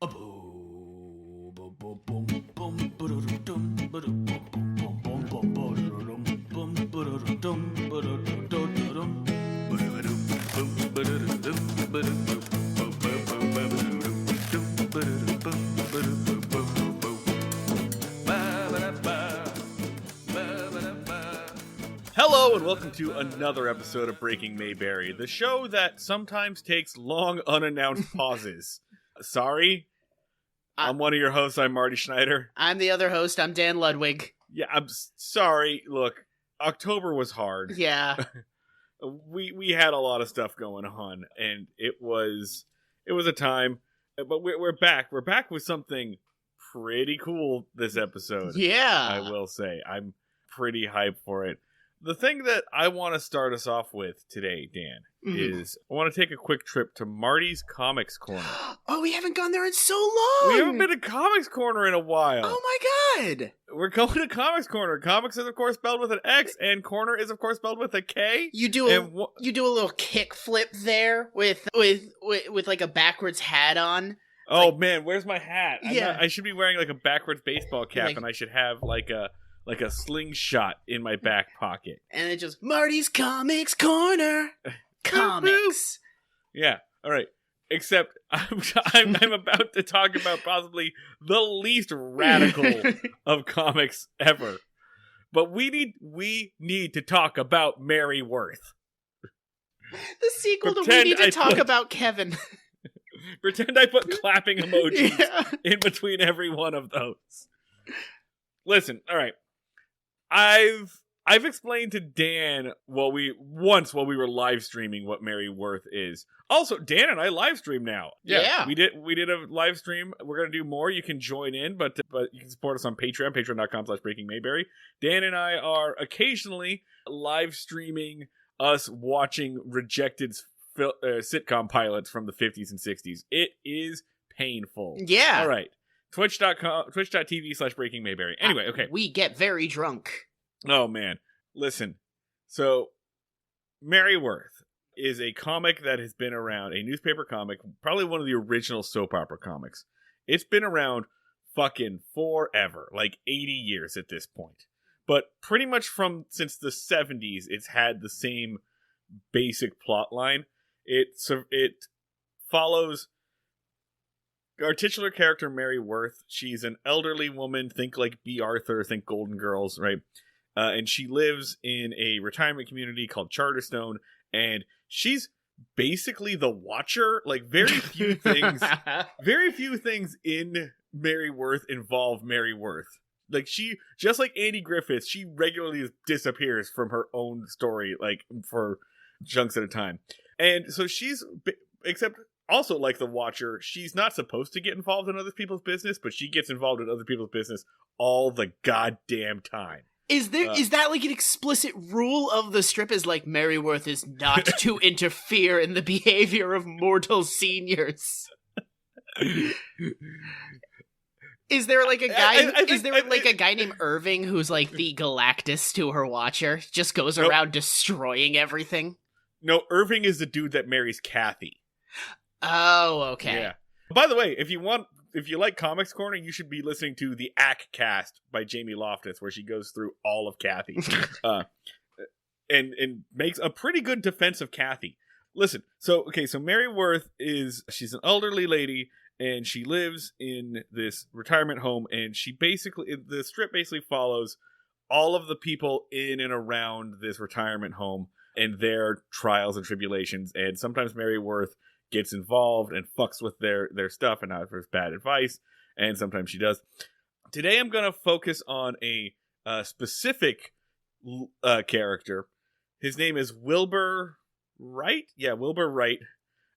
Hello and welcome to another episode of Breaking Mayberry, the show that sometimes takes long unannounced pauses. Sorry, I'm one of your hosts. I'm Marty Schneider. I'm the other host. I'm Dan Ludwig. Yeah, I'm sorry. Look, October was hard. Yeah. we had a lot of stuff going on, and it was a time. But we're back. We're back with something pretty cool this episode. Yeah. I will say I'm pretty hyped for it. The thing that I want to start us off with today, Dan, is I want to take a quick trip to Marty's Comix Corner. Oh, we haven't gone there in so long! We haven't been to Comix Corner in a while. Oh my god! We're going to Comix Corner. Comics is of course spelled with an X, and Corner is of course spelled with a K. You do a little kick flip there with like a backwards hat on. Oh like, man, where's my hat? Yeah, I should be wearing like a backwards baseball cap, and I should have like a slingshot in my back pocket. And it just, Marty's Comix Corner. Comics. Yeah, all right. Except I'm about to talk about possibly the least radical of comics ever. But we need to talk about Mary Worth. The sequel to We Need to Talk About Kevin. Pretend I put clapping emojis in between every one of those. Listen, all right. I've explained to Dan while we were live streaming what Mary Worth is. Also, Dan and I live stream now. Yeah. We did a live stream. We're gonna do more. You can join in, but you can support us on Patreon, patreon.com/Breaking Mayberry. Dan and I are occasionally live streaming us watching rejected sitcom pilots from the 50s and 60s. It is painful. Yeah. All right. Twitch.tv/Breaking Mayberry. Anyway, okay. We get very drunk. Oh, man. Listen. So, Mary Worth is a comic that has been around, a newspaper comic, probably one of the original soap opera comics. It's been around fucking forever, like 80 years at this point. But pretty much since the 70s, it's had the same basic plot line. It follows our titular character, Mary Worth. She's an elderly woman. Think like B. Arthur. Think Golden Girls, right? And she lives in a retirement community called Charterstone. And she's basically the Watcher. Like very few things in Mary Worth involve Mary Worth. Like she, just like Andy Griffith, she regularly disappears from her own story, like for chunks at a time. And so except also like the Watcher, she's not supposed to get involved in other people's business, but she gets involved in other people's business all the goddamn time. Is that like an explicit rule of the strip? Is like Mary Worth is not to interfere in the behavior of mortal seniors? Is there like a guy? A guy named Irving who's like the Galactus to her Watcher? Just goes around destroying everything. No, Irving is the dude that marries Kathy. Oh, okay. Yeah. By the way, if you like Comics Corner, you should be listening to the Ack Cast by Jamie Loftus, where she goes through all of Kathy, and makes a pretty good defense of Kathy. Listen, so Mary Worth she's an elderly lady, and she lives in this retirement home, and the strip basically follows all of the people in and around this retirement home and their trials and tribulations, and sometimes Mary Worth gets involved and fucks with their stuff and offers bad advice, and sometimes she does. Today I'm going to focus on a specific character. His name is Wilbur Wright? Yeah, Wilbur Wright.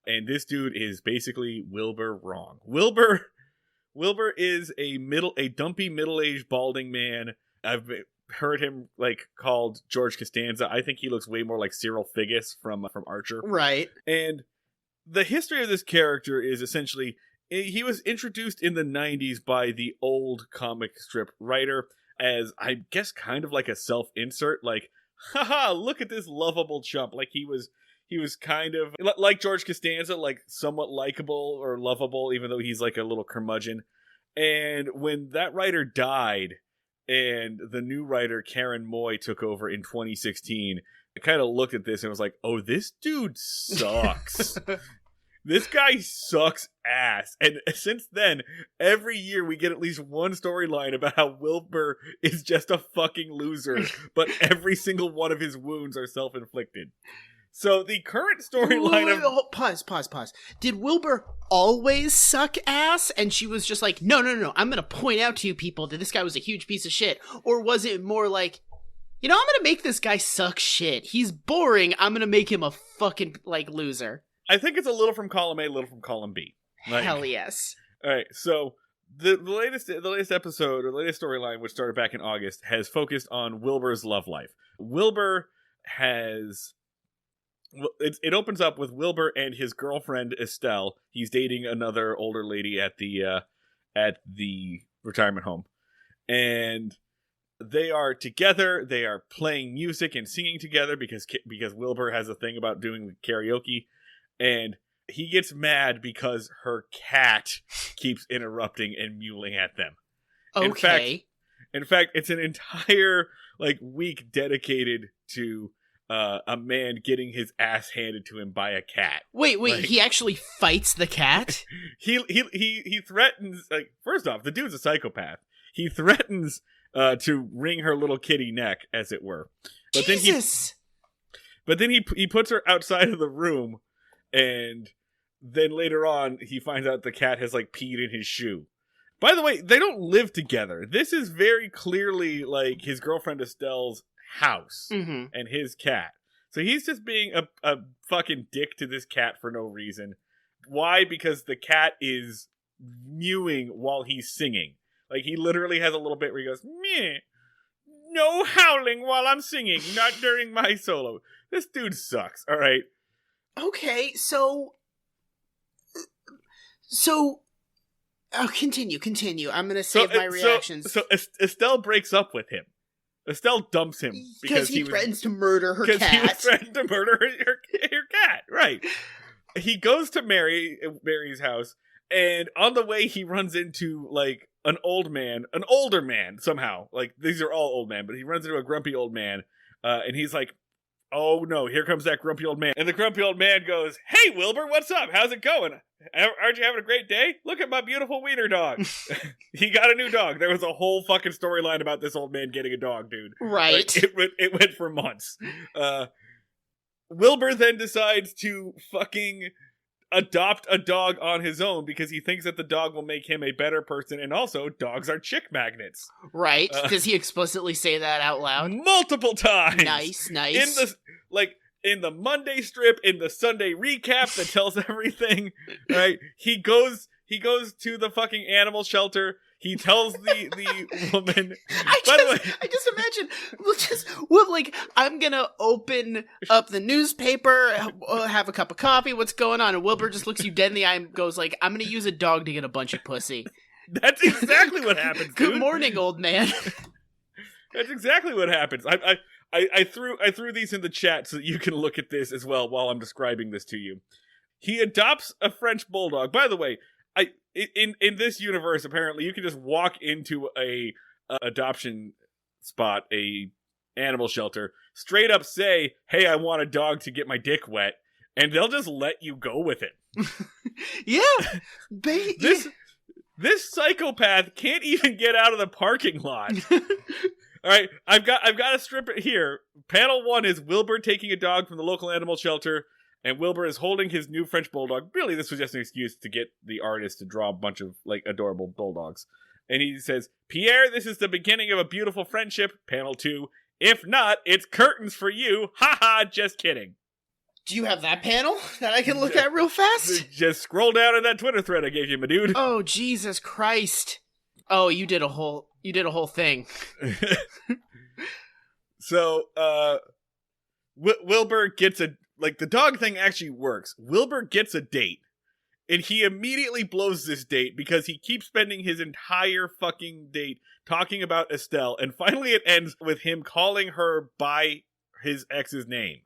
And this dude is basically Wilbur wrong. Wilbur is a dumpy middle-aged balding man. I've heard him called George Costanza. I think he looks way more like Cyril Figgis from Archer. Right. And the history of this character is essentially he was introduced in the 90s by the old comic strip writer as, I guess, kind of like a self-insert, like, haha, look at this lovable chump. Like he was He was kind of like George Costanza, like somewhat likable or lovable, even though he's like a little curmudgeon. And when that writer died and the new writer, Karen Moy, took over in 2016, I kind of looked at this and was like, oh, this dude sucks. This guy sucks ass. And since then, every year we get at least one storyline about how Wilbur is just a fucking loser, but every single one of his wounds are self-inflicted. So the current storyline of... Pause. Did Wilbur always suck ass? And she was just like, no, I'm going to point out to you people that this guy was a huge piece of shit. Or was it more like, I'm going to make this guy suck shit. He's boring. I'm going to make him a fucking, loser. I think it's a little from column A, a little from column B. Hell yes. All right, so the latest episode, or the latest storyline, which started back in August, has focused on Wilbur's love life. Wilbur has... It opens up with Wilbur and his girlfriend, Estelle. He's dating another older lady at the retirement home. And they are together. They are playing music and singing together because Wilbur has a thing about doing karaoke. And he gets mad because her cat keeps interrupting and mewling at them. Okay. In fact, it's an entire week dedicated to a man getting his ass handed to him by a cat. Wait, he actually fights the cat? He threatens, first off, the dude's a psychopath. He threatens to wring her little kitty neck, as it were. But Jesus! Then he puts her outside of the room. And then later on, he finds out the cat has, peed in his shoe. By the way, they don't live together. This is very clearly, his girlfriend Estelle's house and his cat. So he's just being a fucking dick to this cat for no reason. Why? Because the cat is mewing while he's singing. He literally has a little bit where he goes, meh, no howling while I'm singing, not during my solo. This dude sucks, all right? Okay, so continue. I'm going to save my reactions. So Estelle breaks up with him. Estelle dumps him because he threatens to murder her cat. Because he was threatening to murder her cat, right. He goes to Mary's house, and on the way he runs into, an older man, somehow. These are all old men, but he runs into a grumpy old man, and he's like, oh no, here comes that grumpy old man. And the grumpy old man goes, hey Wilbur, what's up? How's it going? Aren't you having a great day? Look at my beautiful wiener dog. He got a new dog. There was a whole fucking storyline about this old man getting a dog, dude. Right. It went for months. Wilbur then decides to fucking adopt a dog on his own because he thinks that the dog will make him a better person, and also dogs are chick magnets. Right. Does he explicitly say that out loud? Multiple times. Nice. In the Monday strip, in the Sunday recap that tells everything, right? He goes to the fucking animal shelter. He tells the woman. I just imagine, I'm gonna open up the newspaper, have a cup of coffee. What's going on? And Wilbur just looks you dead in the eye and goes I'm gonna use a dog to get a bunch of pussy. That's exactly what happens. Good dude. morning, old man. That's exactly what happens. I threw these in the chat so that you can look at this as well while I'm describing this to you. He adopts a French bulldog. By the way, in this universe, apparently, you can just walk into a adoption spot, a animal shelter, straight up say, hey, I want a dog to get my dick wet, and they'll just let you go with it. Yeah. This psychopath can't even get out of the parking lot. All right, I've got a strip it here. Panel 1 is Wilbur taking a dog from the local animal shelter, and Wilbur is holding his new French bulldog. Really, this was just an excuse to get the artist to draw a bunch of adorable bulldogs. And he says, Pierre, this is the beginning of a beautiful friendship. Panel 2, if not, it's curtains for you. Ha ha, just kidding. Do you have that panel that I can look at real fast? Just scroll down in that Twitter thread I gave you, my dude. Oh, Jesus Christ. Oh, you did a whole thing. So, Wilbur gets the dog thing actually works. Wilbur gets a date, and he immediately blows this date because he keeps spending his entire fucking date talking about Estelle, and finally it ends with him calling her by his ex's name.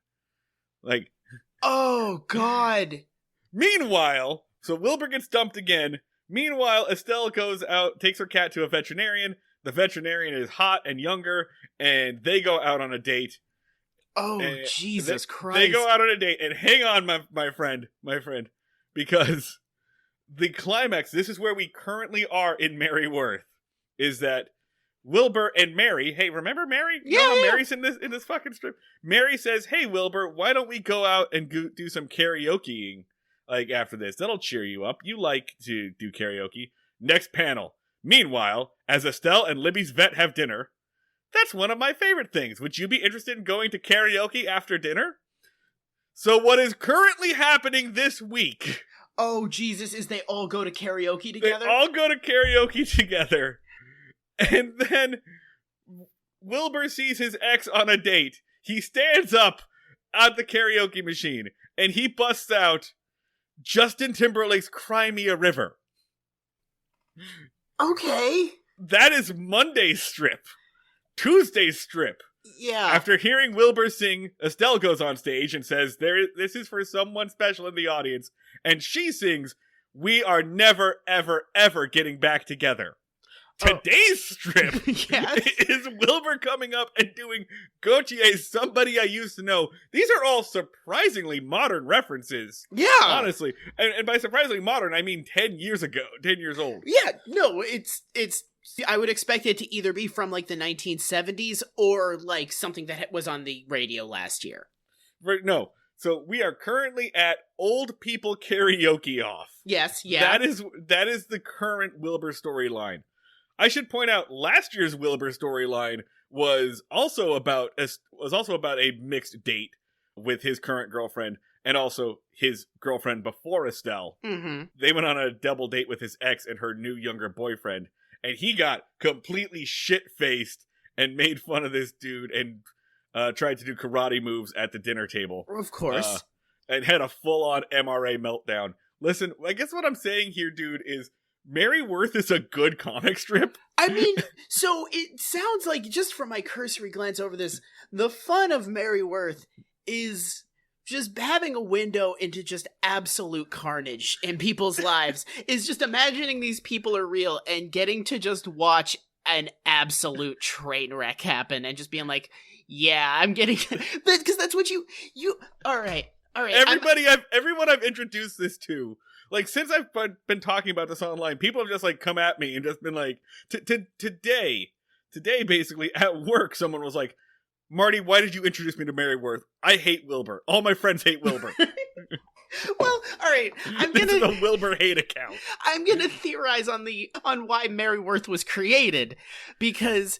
Oh, God. Meanwhile, so Wilbur gets dumped again. Meanwhile, Estelle goes out, takes her cat to a veterinarian. The veterinarian is hot and younger, and they go out on a date. Oh, Jesus Christ. They go out on a date, and hang on, my friend, because the climax, this is where we currently are in Mary Worth, is that Wilbur and Mary, hey, remember Mary? Yeah, You know how Mary's in this fucking strip? Mary says, hey, Wilbur, why don't we go out and do some karaokeing, like, after this? That'll cheer you up. You like to do karaoke. Next panel. Meanwhile, as Estelle and Libby's vet have dinner, that's one of my favorite things. Would you be interested in going to karaoke after dinner? So what is currently happening this week? Oh, Jesus, is they all go to karaoke together? They all go to karaoke together. And then Wilbur sees his ex on a date. He stands up at the karaoke machine, and he busts out Justin Timberlake's Cry Me a River. Okay. That is Monday's strip. Tuesday's strip. Yeah. After hearing Wilbur sing, Estelle goes on stage and says, this is for someone special in the audience. And she sings, we are never, ever, ever getting back together. Today's strip is Wilbur coming up and doing Gautier's Somebody I Used to Know. These are all surprisingly modern references. Yeah. Honestly. And by surprisingly modern, I mean 10 years ago, 10 years old. Yeah, no, it's I would expect it to either be from like the 1970s or like something that was on the radio last year. Right, no. So we are currently at Old People Karaoke Off. Yes, yeah. That is the current Wilbur storyline. I should point out last year's Wilbur storyline was also about a mixed date with his current girlfriend and also his girlfriend before Estelle. Mm-hmm. They went on a double date with his ex and her new younger boyfriend, and he got completely shit-faced and made fun of this dude and tried to do karate moves at the dinner table. Of course. And had a full-on MRA meltdown. Listen, I guess what I'm saying here, dude, is Mary Worth is a good comic strip. I mean, so it sounds like, just from my cursory glance over this, the fun of Mary Worth is just having a window into just absolute carnage in people's lives. Is just imagining these people are real and getting to just watch an absolute train wreck happen and just being like, yeah, I'm getting... Because that's what you... All right. Everyone I've introduced this to, like, since I've been talking about this online, people have just, like, come at me and just been like, today, basically, at work, someone was like, Marty, why did you introduce me to Mary Worth? I hate Wilbur. All my friends hate Wilbur. Well, all right. This is a Wilbur hate account. I'm gonna theorize on why Mary Worth was created, because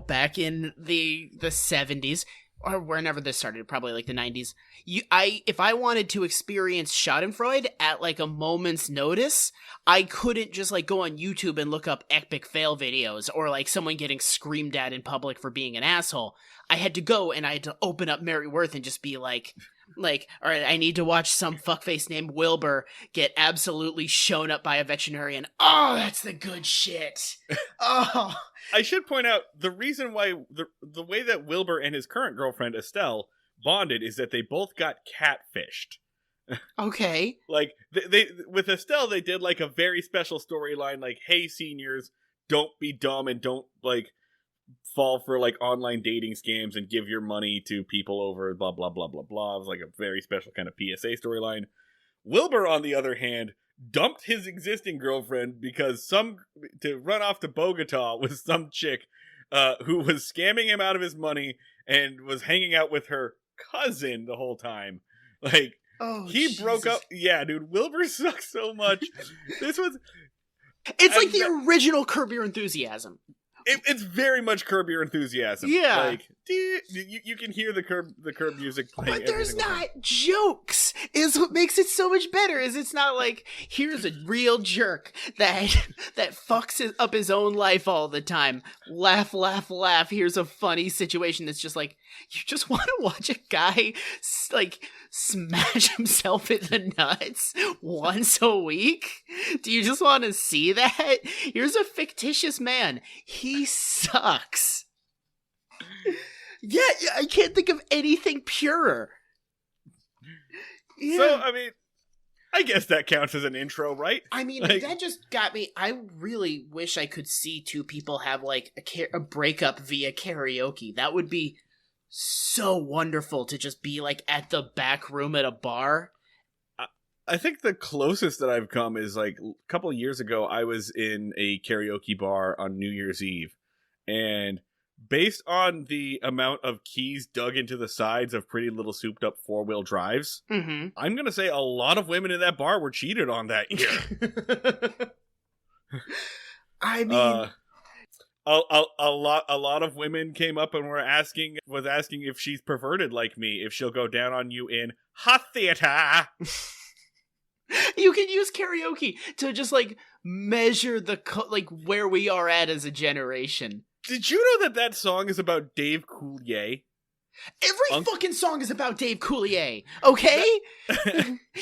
back in the 70s or whenever this started, probably like the 90s. If I wanted to experience Schadenfreude at like a moment's notice, I couldn't just like go on YouTube and look up epic fail videos or like someone getting screamed at in public for being an asshole. I had to go and I had to open up Mary Worth and just be like, all right, I need to watch some fuckface named Wilbur get absolutely shown up by a veterinarian. Oh, that's the good shit. Oh. I should point out the reason why the way that Wilbur and his current girlfriend Estelle bonded is that they both got catfished. Okay. Like they with Estelle, they did like a very special storyline, like, hey, seniors, don't be dumb and don't like fall for like online dating scams and give your money to people over blah blah blah blah blah. It was like a very special kind of PSA storyline. Wilbur, on the other hand, dumped his existing girlfriend because to run off to Bogota with some chick who was scamming him out of his money and was hanging out with her cousin the whole time. Like, he broke up. Yeah, dude, Wilbur sucks so much. It's like the original Curb Your Enthusiasm. It's very much Curb Your Enthusiasm. Yeah. Like, you can hear the curb music playing. But there's not jokes, is what makes it so much better, is it's not like, here's a real jerk that fucks up his own life all the time. Laugh, laugh, laugh. Here's a funny situation that's just like, you just want to watch a guy, like, smash himself in the nuts once a week? Do you just want to see that? Here's a fictitious man. He sucks. Yeah, I can't think of anything purer. Yeah. So, I mean, I guess that counts as an intro, right? I mean, Like- that just got me. I really wish I could see two people have like a breakup via karaoke. That would be so wonderful to just be like at the back room at a bar. I think the closest that I've come is like a couple of years ago, I was in a karaoke bar on New Year's Eve. And based on the amount of keys dug into the sides of Pretty Little Souped Up 4-wheel drives, Mm-hmm. I'm going to say a lot of women in that bar were cheated on that year. I mean, A lot of women came up and were asking if she's perverted like me, if she'll go down on you in hot theater. you can use karaoke to just like measure the like where we are at as a generation. Did you know that song is about Dave Coulier? Every fucking song is about Dave Coulier, okay?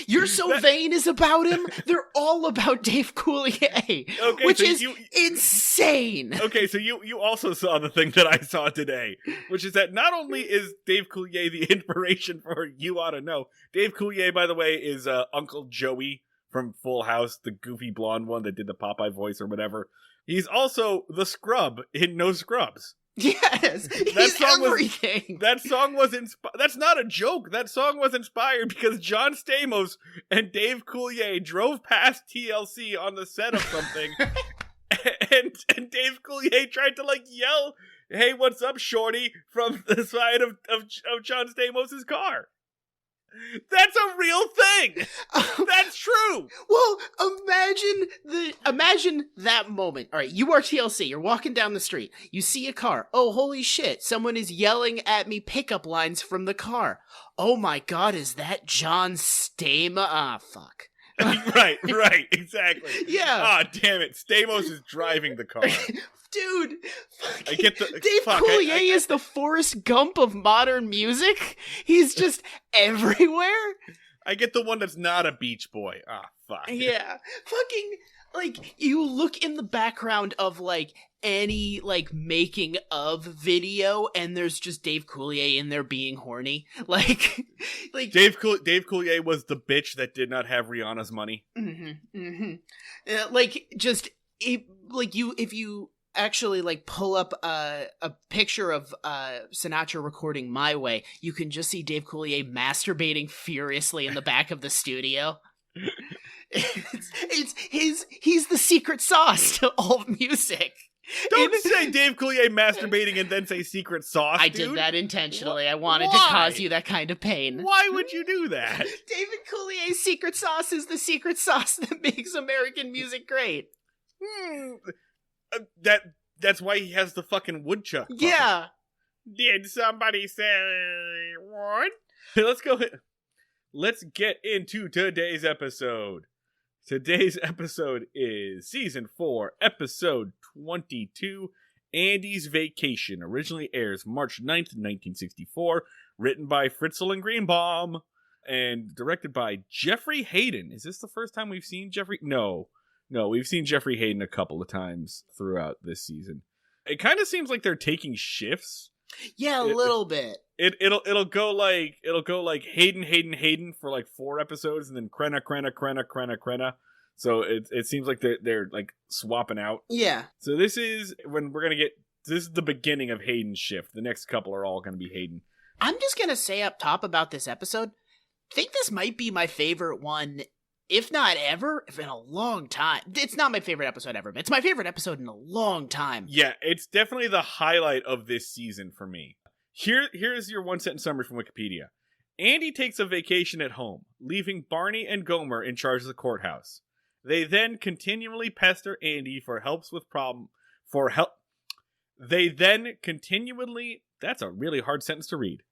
You're So Vain is about him. They're all about Dave Coulier, Okay, which so is insane. Okay, so you also saw the thing that I saw today, which is that not only is Dave Coulier the inspiration for You Oughta Know, Dave Coulier, by the way, is Uncle Joey from Full House, the goofy blonde one that did the Popeye voice or whatever. He's also the Scrub in No Scrubs. Yes, he's everything. That song was that's not a joke. That song was inspired because John Stamos and Dave Coulier drove past TLC on the set of something, and Dave Coulier tried to like yell, "Hey, what's up, shorty?" from the side of John Stamos' car. That's a real thing. That's true. Well, imagine that moment. All right, you are TLC. You're walking down the street. You see a car. Oh, holy shit! Someone is yelling at me pickup lines from the car. Oh my god, is that John Stamos? Ah, fuck. Right, exactly. Yeah. Ah, damn it. Stamos is driving the car. Dude, I get the Dave Coulier is the Forrest Gump of modern music. He's just everywhere. I get the one that's not a Beach Boy. Ah, fuck. Yeah. Fucking, like, you look in the background of, like, any, like, making of video, and there's just Dave Coulier in there being horny. Like Dave Coulier was the bitch that did not have Rihanna's money. Like, just, if you actually like pull up a picture of Sinatra recording My Way, you can just see Dave Coulier masturbating furiously in the back of the studio. He's the secret sauce to all music. Don't say Dave Coulier masturbating and then say secret sauce. I dude. did that intentionally. I wanted to cause you that kind of pain. Why would you do that? David Coulier's secret sauce is the secret sauce that makes American music great. That's why he has the fucking woodchuck. Yeah. Did somebody say what? Let's get into today's episode. Today's episode is Season 4, Episode 22, Andy's Vacation. Originally airs March 9th, 1964. Written by Fritzl and Greenbaum. And directed by Jeffrey Hayden. Is this the first time we've seen Jeffrey? No, we've seen Jeffrey Hayden a couple of times throughout this season. It kind of seems like they're taking shifts. Yeah, a little bit. It'll go like Hayden for like 4 episodes, and then Krenna. So it seems like they're like swapping out. Yeah. So this is the beginning of Hayden's shift. The next couple are all going to be Hayden. I'm just gonna say up top about this episode, I think this might be my favorite one, if not ever, in a long time. It's not my favorite episode ever, but it's my favorite episode in a long time. Yeah, it's definitely the highlight of this season for me. Here's your one-sentence summary from Wikipedia. Andy takes a vacation at home, leaving Barney and Gomer in charge of the courthouse. They then continually pester Andy that's a really hard sentence to read.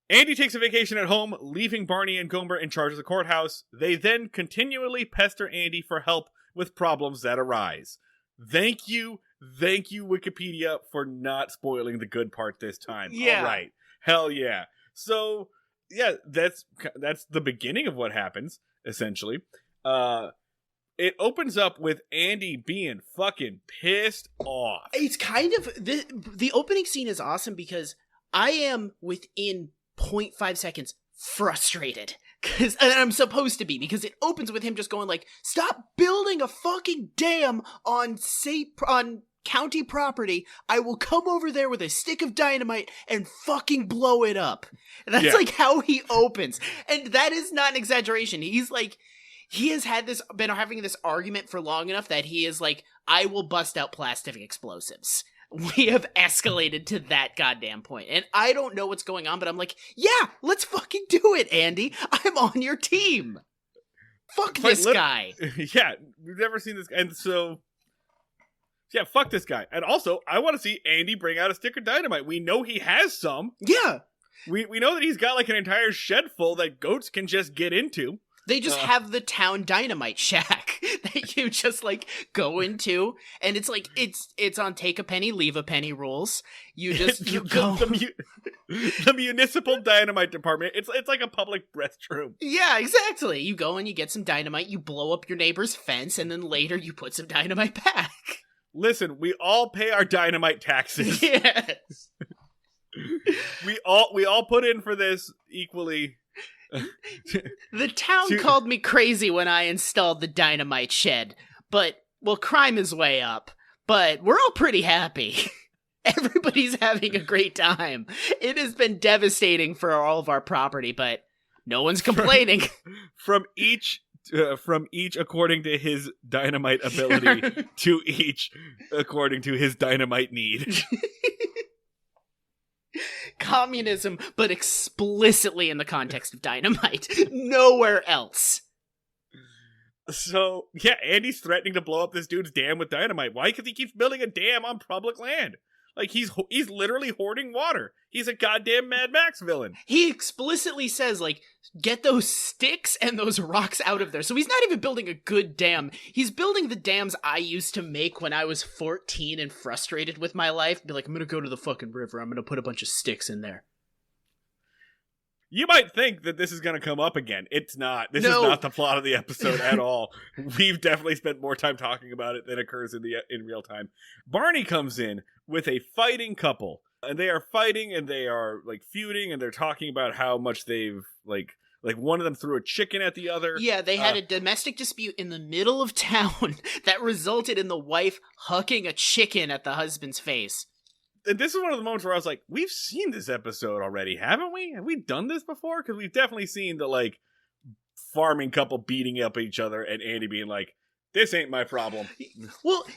Andy takes a vacation at home, leaving Barney and Gomer in charge of the courthouse. They then continually pester Andy for help with problems that arise. Thank you, Wikipedia, for not spoiling the good part this time. Yeah. All right. Hell yeah. So, yeah, that's the beginning of what happens, essentially. It opens up with Andy being fucking pissed off. It's kind of... The opening scene is awesome because I am within 0.5 seconds frustrated. And I'm supposed to be, because it opens with him just going like, stop building a fucking dam on county property. I will come over there with a stick of dynamite and fucking blow it up. And that's like how he opens. And that is not an exaggeration. He's like, he has been having this argument for long enough that he is like, I will bust out plastic explosives. We have escalated to that goddamn point. And I don't know what's going on, but I'm like, yeah, let's fucking do it, Andy. I'm on your team. Fuck this guy. Yeah, we've never seen this guy. And so, yeah, fuck this guy. And also, I want to see Andy bring out a stick of dynamite. We know he has some. Yeah. We know that he's got like an entire shed full that goats can just get into. They just have the town dynamite shack that you just like go into, and it's like it's on take a penny, leave a penny rules. You just go the municipal dynamite department. It's like a public restroom. Yeah, exactly. You go and you get some dynamite, you blow up your neighbor's fence, and then later you put some dynamite back. Listen, we all pay our dynamite taxes. Yes. we all put in for this equally. The town called me crazy when I installed the dynamite shed, but, well, crime is way up, but we're all pretty happy. Everybody's having a great time. It has been devastating for all of our property, but no one's complaining. From each according to his dynamite ability, to each according to his dynamite need. Communism, but explicitly in the context of dynamite. Nowhere else. So, yeah, Andy's threatening to blow up this dude's dam with dynamite. Why? Because he keeps building a dam on public land. Like, he's literally hoarding water. He's a goddamn Mad Max villain. He explicitly says, like, get those sticks and those rocks out of there. So he's not even building a good dam. He's building the dams I used to make when I was 14 and frustrated with my life. Be like, I'm gonna go to the fucking river. I'm gonna put a bunch of sticks in there. You might think that this is going to come up again. It's not. This is not the plot of the episode at all. We've definitely spent more time talking about it than occurs in real time. Barney comes in with a fighting couple, and they are fighting, and they are like feuding, and they're talking about how much they've like one of them threw a chicken at the other. Yeah, they had a domestic dispute in the middle of town that resulted in the wife hucking a chicken at the husband's face. And this is one of the moments where I was like, we've seen this episode already, haven't we? Have we done this before? Because we've definitely seen the, like, farming couple beating up each other and Andy being like, this ain't my problem. Well,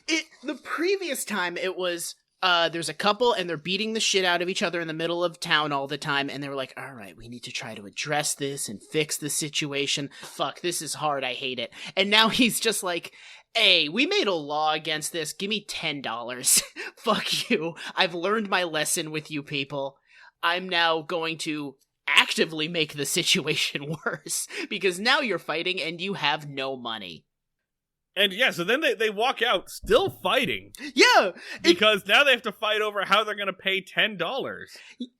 the previous time it was, there's a couple and they're beating the shit out of each other in the middle of town all the time. And they were like, all right, we need to try to address this and fix the situation. Fuck, this is hard. I hate it. And now he's just like, hey, we made a law against this. Give me $10. Fuck you. I've learned my lesson with you people. I'm now going to actively make the situation worse because now you're fighting and you have no money. And yeah, so then they walk out still fighting. Yeah! Because now they have to fight over how they're going to pay $10.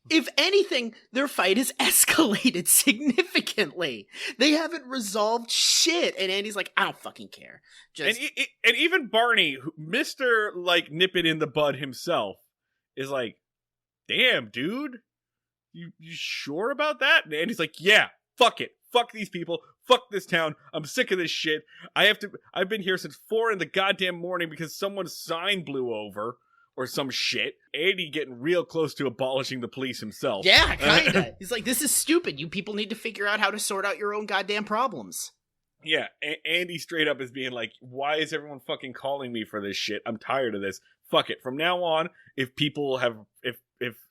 If anything, their fight has escalated significantly. They haven't resolved shit. And Andy's like, I don't fucking care. And even Barney, Mr. like nip it in the bud himself, is like, damn, dude. You sure about that? And Andy's like, yeah, fuck it. Fuck these people. Fuck this town. I'm sick of this shit. I've been here since 4 in the goddamn morning because someone's sign blew over or some shit. Andy getting real close to abolishing the police himself. Yeah, kinda. He's like, this is stupid. You people need to figure out how to sort out your own goddamn problems. Yeah, Andy straight up is being like, why is everyone fucking calling me for this shit? I'm tired of this. Fuck it. From now on, if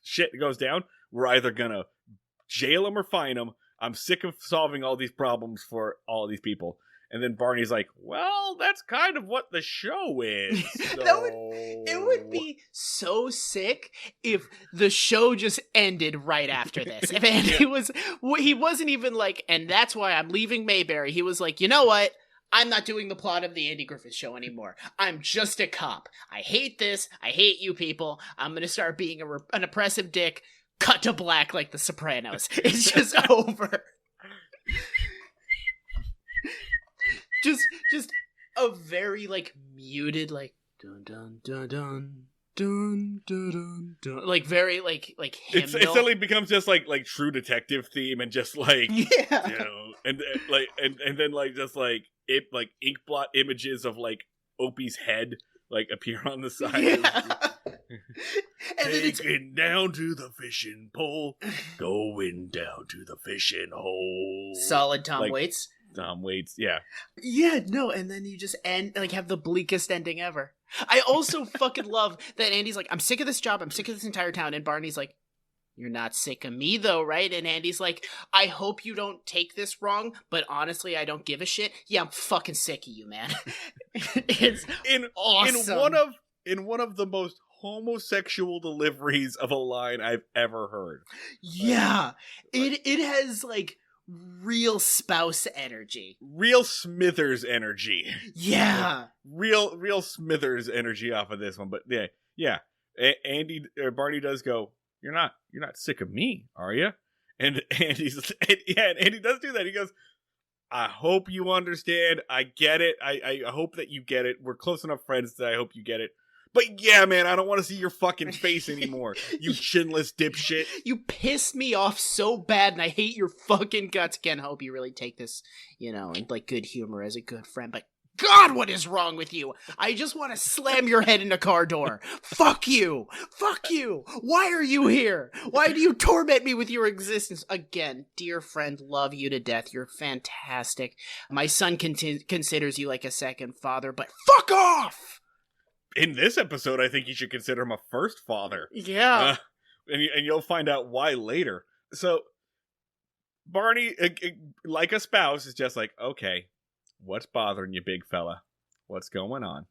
shit goes down, we're either gonna jail them or fine them. I'm sick of solving all these problems for all these people. And then Barney's like, well, that's kind of what the show is. So... It would be so sick if the show just ended right after this. If Andy he wasn't even like, and that's why I'm leaving Mayberry. He was like, you know what? I'm not doing the plot of the Andy Griffith Show anymore. I'm just a cop. I hate this. I hate you people. I'm going to start being an oppressive dick. Cut to black like The Sopranos. It's just over. Just a very like muted like dun dun dun dun dun dun dun dun, like very like It hymnal. suddenly becomes just like True Detective theme, and just like Yeah. you know, and like and then like just like it like ink blot images of like Opie's head like appear on the side. Yeah. And then it's Taking down to the fishing pole, going down to the fishing hole. solid Tom Like, Waits. Tom Waits, yeah. Yeah, no, and then you just end like have the bleakest ending ever. I also fucking love that Andy's like, I'm sick of this job, I'm sick of this entire town, and Barney's like, you're not sick of me though, right? And Andy's like, I hope you don't take this wrong, but honestly, I don't give a shit. Yeah, I'm fucking sick of you, man. It's awesome. In one of the most homosexual deliveries of a line I've ever heard. Yeah. It has like real spouse energy. Real Smithers energy. Yeah. Real Smithers energy off of this one. But yeah. Barney does go, You're not sick of me, are you? And Andy does do that. He goes, I hope you understand. I get it. I hope that you get it. We're close enough friends that I hope you get it. But yeah, man, I don't want to see your fucking face anymore, you chinless dipshit. You pissed me off so bad, and I hate your fucking guts. Again, I hope you really take this, in like good humor as a good friend. But God, what is wrong with you? I just want to slam your head in a car door. Fuck you. Fuck you. Why are you here? Why do you torment me with your existence? Again, dear friend, love you to death. You're fantastic. My son considers you like a second father, but fuck off! In this episode, I think you should consider him a first father. Yeah. And you'll find out why later. So, Barney, like a spouse, is just like, okay, what's bothering you, big fella? What's going on?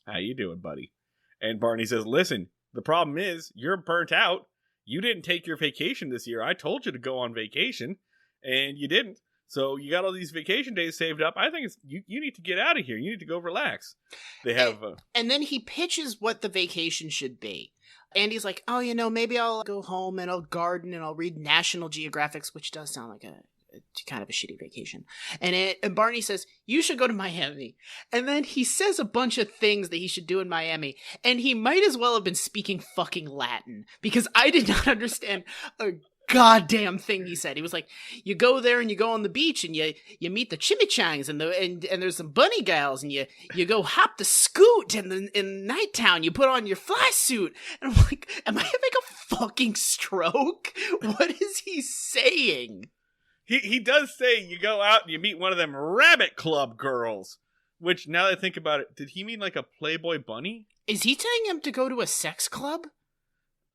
How you doing, buddy? And Barney says, listen, the problem is, you're burnt out. You didn't take your vacation this year. I told you to go on vacation, and you didn't. So you got all these vacation days saved up. I think it's you need to get out of here. You need to go relax. They have, and then he pitches what the vacation should be. Andy's like, oh, maybe I'll go home and I'll garden and I'll read National Geographics, which does sound like a kind of a shitty vacation. And Barney says, you should go to Miami. And then he says a bunch of things that he should do in Miami. And he might as well have been speaking fucking Latin, because I did not understand a goddamn thing he said. He was like, you go there and you go on the beach and you meet the chimichangs and there's some bunny gals and you go hop the scoot and then in Nighttown you put on your fly suit. And I'm like, am I having a fucking stroke? What is he saying? He does say you go out and you meet one of them Rabbit Club girls, which now that I think about it, did he mean like a Playboy bunny? Is he telling him to go to a sex club?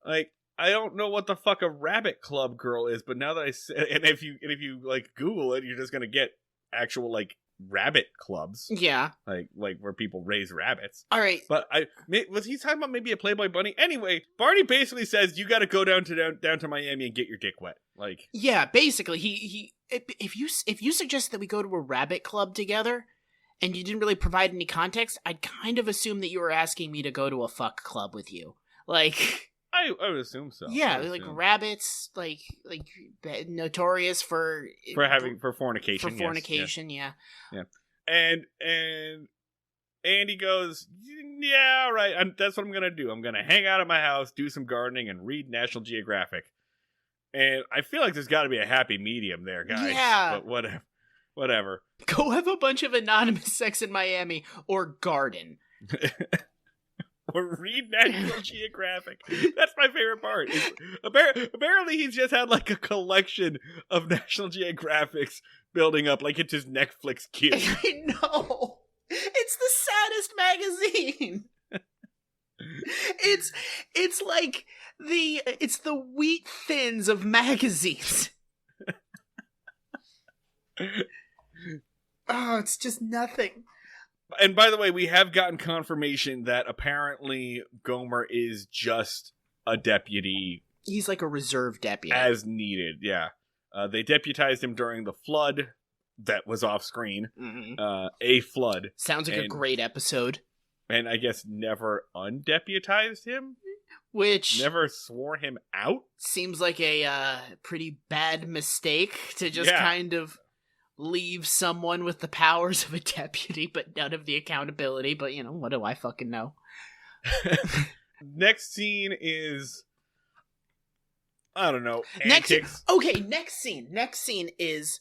Like, I don't know what the fuck a Rabbit Club girl is, but now that I said, and if you like Google it, you're just gonna get actual like rabbit clubs. Yeah, like where people raise rabbits. All right, but was he talking about maybe a Playboy bunny? Anyway, Barney basically says you got to go down to Miami and get your dick wet. Like, yeah, basically he if you suggested that we go to a rabbit club together, and you didn't really provide any context, I'd kind of assume that you were asking me to go to a fuck club with you, like. I would assume so. Yeah, like rabbits, like notorious for fornication. For fornication, yes. Yeah. And Andy goes, yeah, right. That's what I'm gonna do. I'm gonna hang out at my house, do some gardening, and read National Geographic. And I feel like there's got to be a happy medium there, guys. Yeah. But whatever. Go have a bunch of anonymous sex in Miami or garden. Or read National Geographic. That's my favorite part. Apparently he's just had like a collection of National Geographics building up, like it's his Netflix queue. I know. It's the saddest magazine. It's like it's the wheat thins of magazines. Oh, it's just nothing. And by the way, we have gotten confirmation that apparently Gomer is just a deputy. He's like a reserve deputy. As needed, yeah. They deputized him during the flood that was off screen. Mm-hmm. A flood. Sounds like a great episode. And I guess never undeputized him? Which... Never swore him out? Seems like a pretty bad mistake to just kind of... leave someone with the powers of a deputy, but none of the accountability. But, what do I fucking know? Next scene is, I don't know, Next scene. Next scene is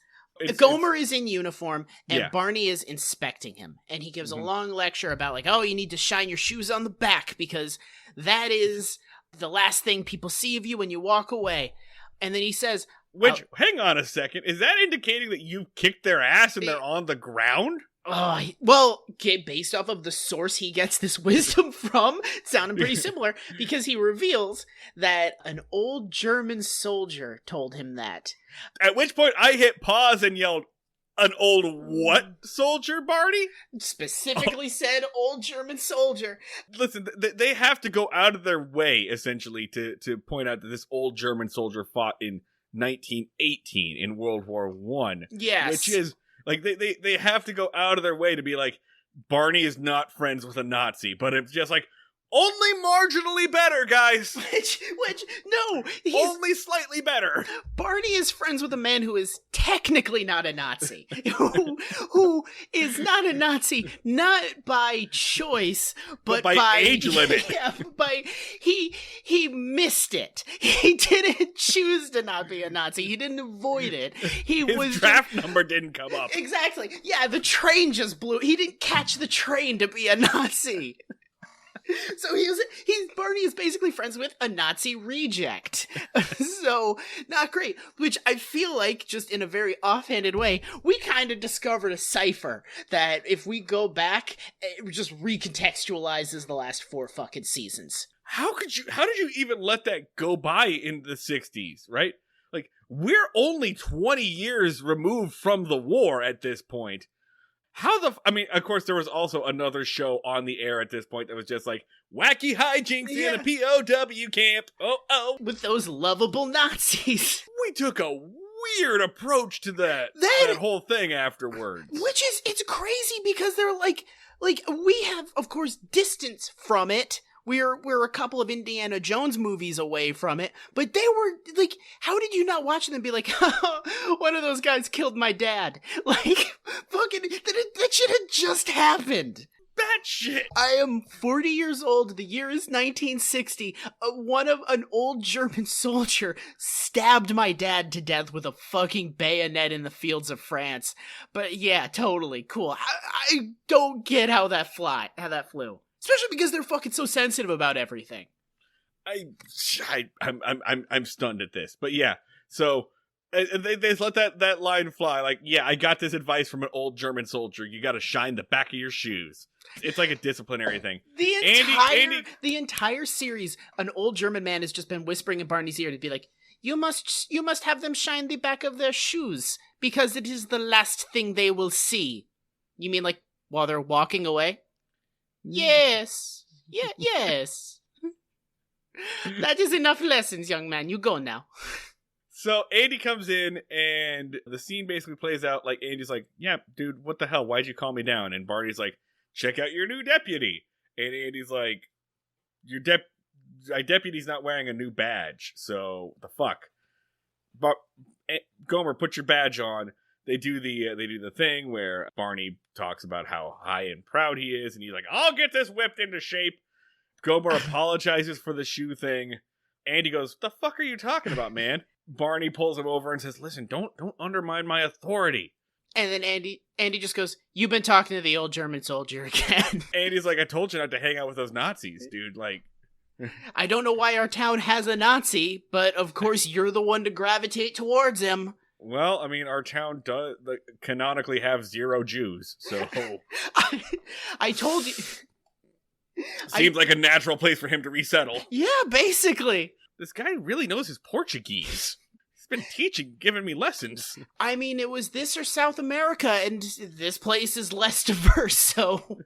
Gomer is in uniform, and Barney is inspecting him. And he gives a long lecture about, like, oh, you need to shine your shoes on the back, because that is the last thing people see of you when you walk away. And then he says... hang on a second. Is that indicating that you kicked their ass and they're on the ground? Well, based off of the source he gets this wisdom from, it sounded pretty similar, because he reveals that an old German soldier told him that. At which point I hit pause and yelled, an old what soldier, Barney? Specifically said old German soldier. Listen, they have to go out of their way, essentially, to point out that this old German soldier fought in 1918 in World War I. Yes. Which is... like, they have to go out of their way to be like, Barney is not friends with a Nazi, but it's just like, only marginally better, guys. No, he's only slightly better. Barney is friends with a man who is technically not a Nazi, who is not a Nazi, not by choice, but by age limit. Yeah, he missed it. He didn't choose to not be a Nazi. He didn't avoid it. His draft number didn't come up. Exactly. Yeah, the train just blew. He didn't catch the train to be a Nazi. So Barney is basically friends with a Nazi reject. So, not great. Which I feel like, just in a very offhanded way, we kind of discovered a cipher that if we go back, it just recontextualizes the last 4 fucking seasons. How did you even let that go by in the 60s, right? Like, we're only 20 years removed from the war at this point. I mean, of course, there was also another show on the air at this point that was just like, wacky hijinks in a POW camp. Oh. With those lovable Nazis. We took a weird approach to that whole thing afterwards. It's crazy because they're like, we have, of course, distance from it. We're a couple of Indiana Jones movies away from it, but they were like, how did you not watch them and be like, one of those guys killed my dad? Like, fucking, that shit had just happened. That shit. I am 40 years old. The year is 1960. An old German soldier stabbed my dad to death with a fucking bayonet in the fields of France. But yeah, totally cool. I don't get how that flew. Especially because they're fucking so sensitive about everything. I'm stunned at this. But yeah, so they just let that line fly. Like, yeah, I got this advice from an old German soldier. You got to shine the back of your shoes. It's like a disciplinary thing. The entire series, an old German man has just been whispering in Barney's ear to be like, you must have them shine the back of their shoes because it is the last thing they will see. You mean like while they're walking away? Yes. Yeah, yes. That is enough lessons, young man. You go now. So Andy comes in, and the scene basically plays out like Andy's like, yeah, dude, what the hell? Why'd you call me down? And Barney's like, check out your new deputy. And Andy's like, your deputy's not wearing a new badge, so the fuck? But Gomer, put your badge on. They do the thing where Barney talks about how high and proud he is, and he's like, I'll get this whipped into shape. Gomer apologizes for the shoe thing. Andy goes, the fuck are you talking about, man? Barney pulls him over and says, listen, don't undermine my authority. And then Andy just goes, you've been talking to the old German soldier again. Andy's like, I told you not to hang out with those Nazis, dude. Like, I don't know why our town has a Nazi, but of course you're the one to gravitate towards him. Well, I mean, our town does canonically have 0 Jews, so... I told you... Seems like a natural place for him to resettle. Yeah, basically. This guy really knows his Portuguese. He's been giving me lessons. I mean, it was this or South America, and this place is less diverse, so...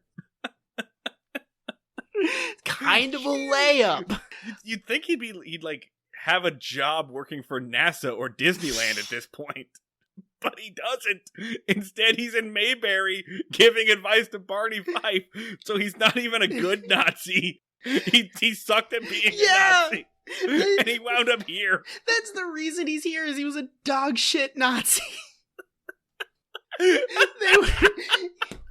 kind of a layup. You'd think he'd like have a job working for NASA or Disneyland at this point, but he doesn't. Instead, he's in Mayberry giving advice to Barney Fife, so he's not even a good Nazi. He sucked at being a Nazi, and he wound up here. That's the reason he's here, is he was a dog shit Nazi.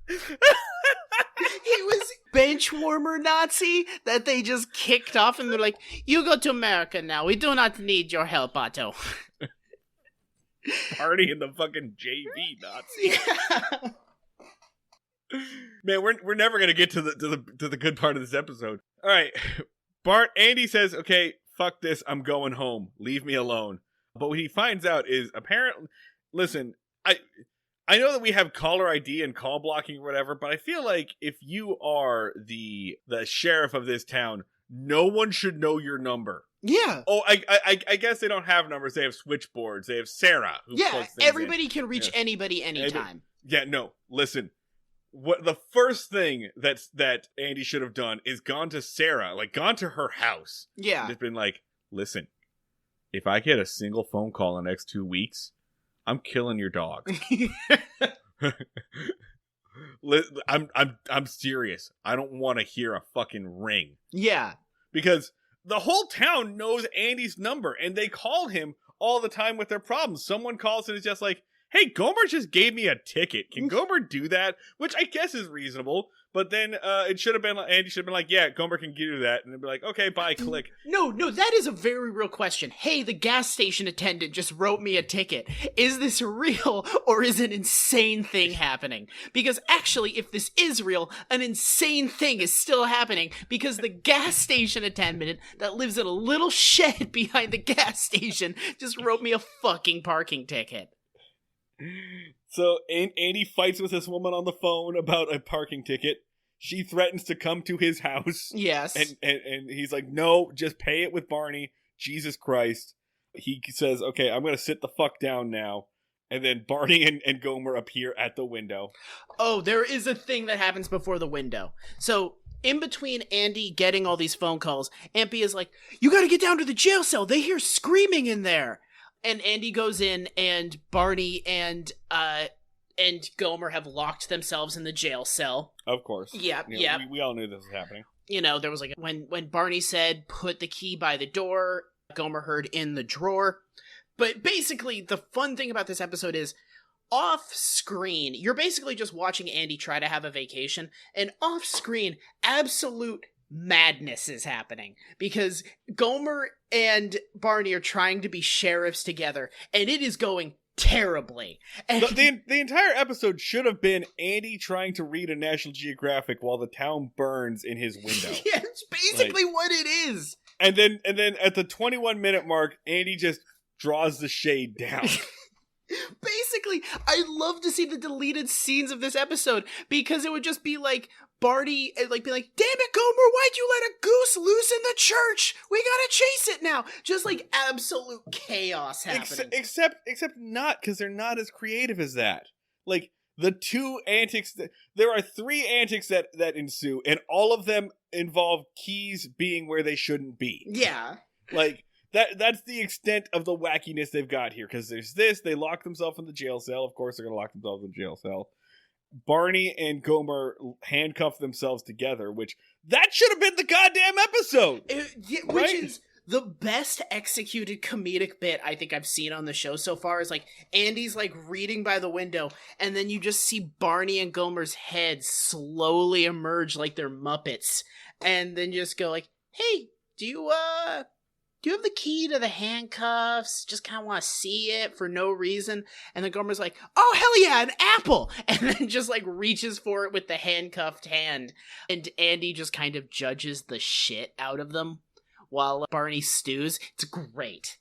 He was bench warmer Nazi that they just kicked off, and they're like, "You go to America now. We do not need your help, Otto." Party in the fucking JV Nazi. Yeah. Man, we're never gonna get to the good part of this episode. All right, Andy says, "Okay, fuck this. I'm going home. Leave me alone." But what he finds out is apparently, listen, I know that we have caller ID and call blocking or whatever, but I feel like if you are the sheriff of this town, no one should know your number. Yeah. Oh, I guess they don't have numbers. They have switchboards. They have Sarah. Who plugs things everybody in. can reach anybody anytime. Yeah, no, listen. What the first thing that Andy should have done is gone to Sarah, like gone to her house. Yeah. And just been like, listen, if I get a single phone call in the next 2 weeks, I'm killing your dog. I'm serious. I don't want to hear a fucking ring. Yeah. Because the whole town knows Andy's number, and they call him all the time with their problems. Someone calls and is just like, hey, Gomer just gave me a ticket. Can Gomer do that? Which I guess is reasonable. But then it should have been, Andy should have been like, yeah, Gomer can do that. And they'd be like, okay, bye, click. No, that is a very real question. Hey, the gas station attendant just wrote me a ticket. Is this real, or is an insane thing happening? Because actually, if this is real, an insane thing is still happening, because the gas station attendant that lives in a little shed behind the gas station just wrote me a fucking parking ticket. So Andy fights with this woman on the phone about a parking ticket. She threatens to come to his house. Yes. And he's like, no, just pay it with Barney. Jesus Christ. He says, okay, I'm going to sit the fuck down now. And then Barney and Gomer appear at the window. Oh, there is a thing that happens before the window. So in between Andy getting all these phone calls, Ampy is like, you got to get down to the jail cell. They hear screaming in there. And Andy goes in, and Barney and Gomer have locked themselves in the jail cell. Of course. Yeah. We all knew this was happening. You know, there was like, when Barney said, put the key by the door, Gomer heard in the drawer. But basically, the fun thing about this episode is, off screen, you're basically just watching Andy try to have a vacation, and off screen, absolute madness is happening, because Gomer and Barney are trying to be sheriffs together, and it is going terribly. And the entire episode should have been Andy trying to read a National Geographic while the town burns in his window. Yeah, it's basically what it is. And then at the 21-minute mark, Andy just draws the shade down. Basically, I'd love to see the deleted scenes of this episode, because it would just be like Barney, like, be like, damn it, Gomer, why'd you let a goose loose in the church? We gotta chase it now. Just like absolute chaos happening. Except not, because they're not as creative as that. Like, the two antics, there are 3 antics that ensue, and all of them involve keys being where they shouldn't be. Yeah. Like, that's the extent of the wackiness they've got here, because there's this, they lock themselves in the jail cell. Of course, they're going to lock themselves in the jail cell. Barney and Gomer handcuff themselves together, which that should have been the goddamn episode. Which is the best executed comedic bit I think I've seen on the show so far, is like Andy's like reading by the window, and then you just see Barney and Gomer's heads slowly emerge like they're Muppets, and then just go like, hey, do you have the key to the handcuffs? Just kind of want to see it for no reason. And then Gomer's like, oh, hell yeah, an apple! And then just like reaches for it with the handcuffed hand. And Andy just kind of judges the shit out of them while Barney stews. It's great.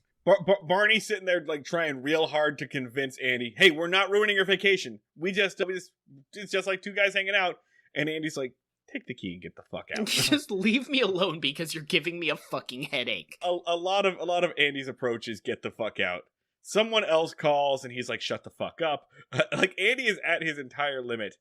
Barney's sitting there like trying real hard to convince Andy, hey, we're not ruining your vacation. It's just like 2 guys hanging out. And Andy's like, take the key and get the fuck out. Just leave me alone, because you're giving me a fucking headache. A lot of Andy's approach is get the fuck out. Someone else calls and he's like, shut the fuck up. Like, Andy is at his entire limit,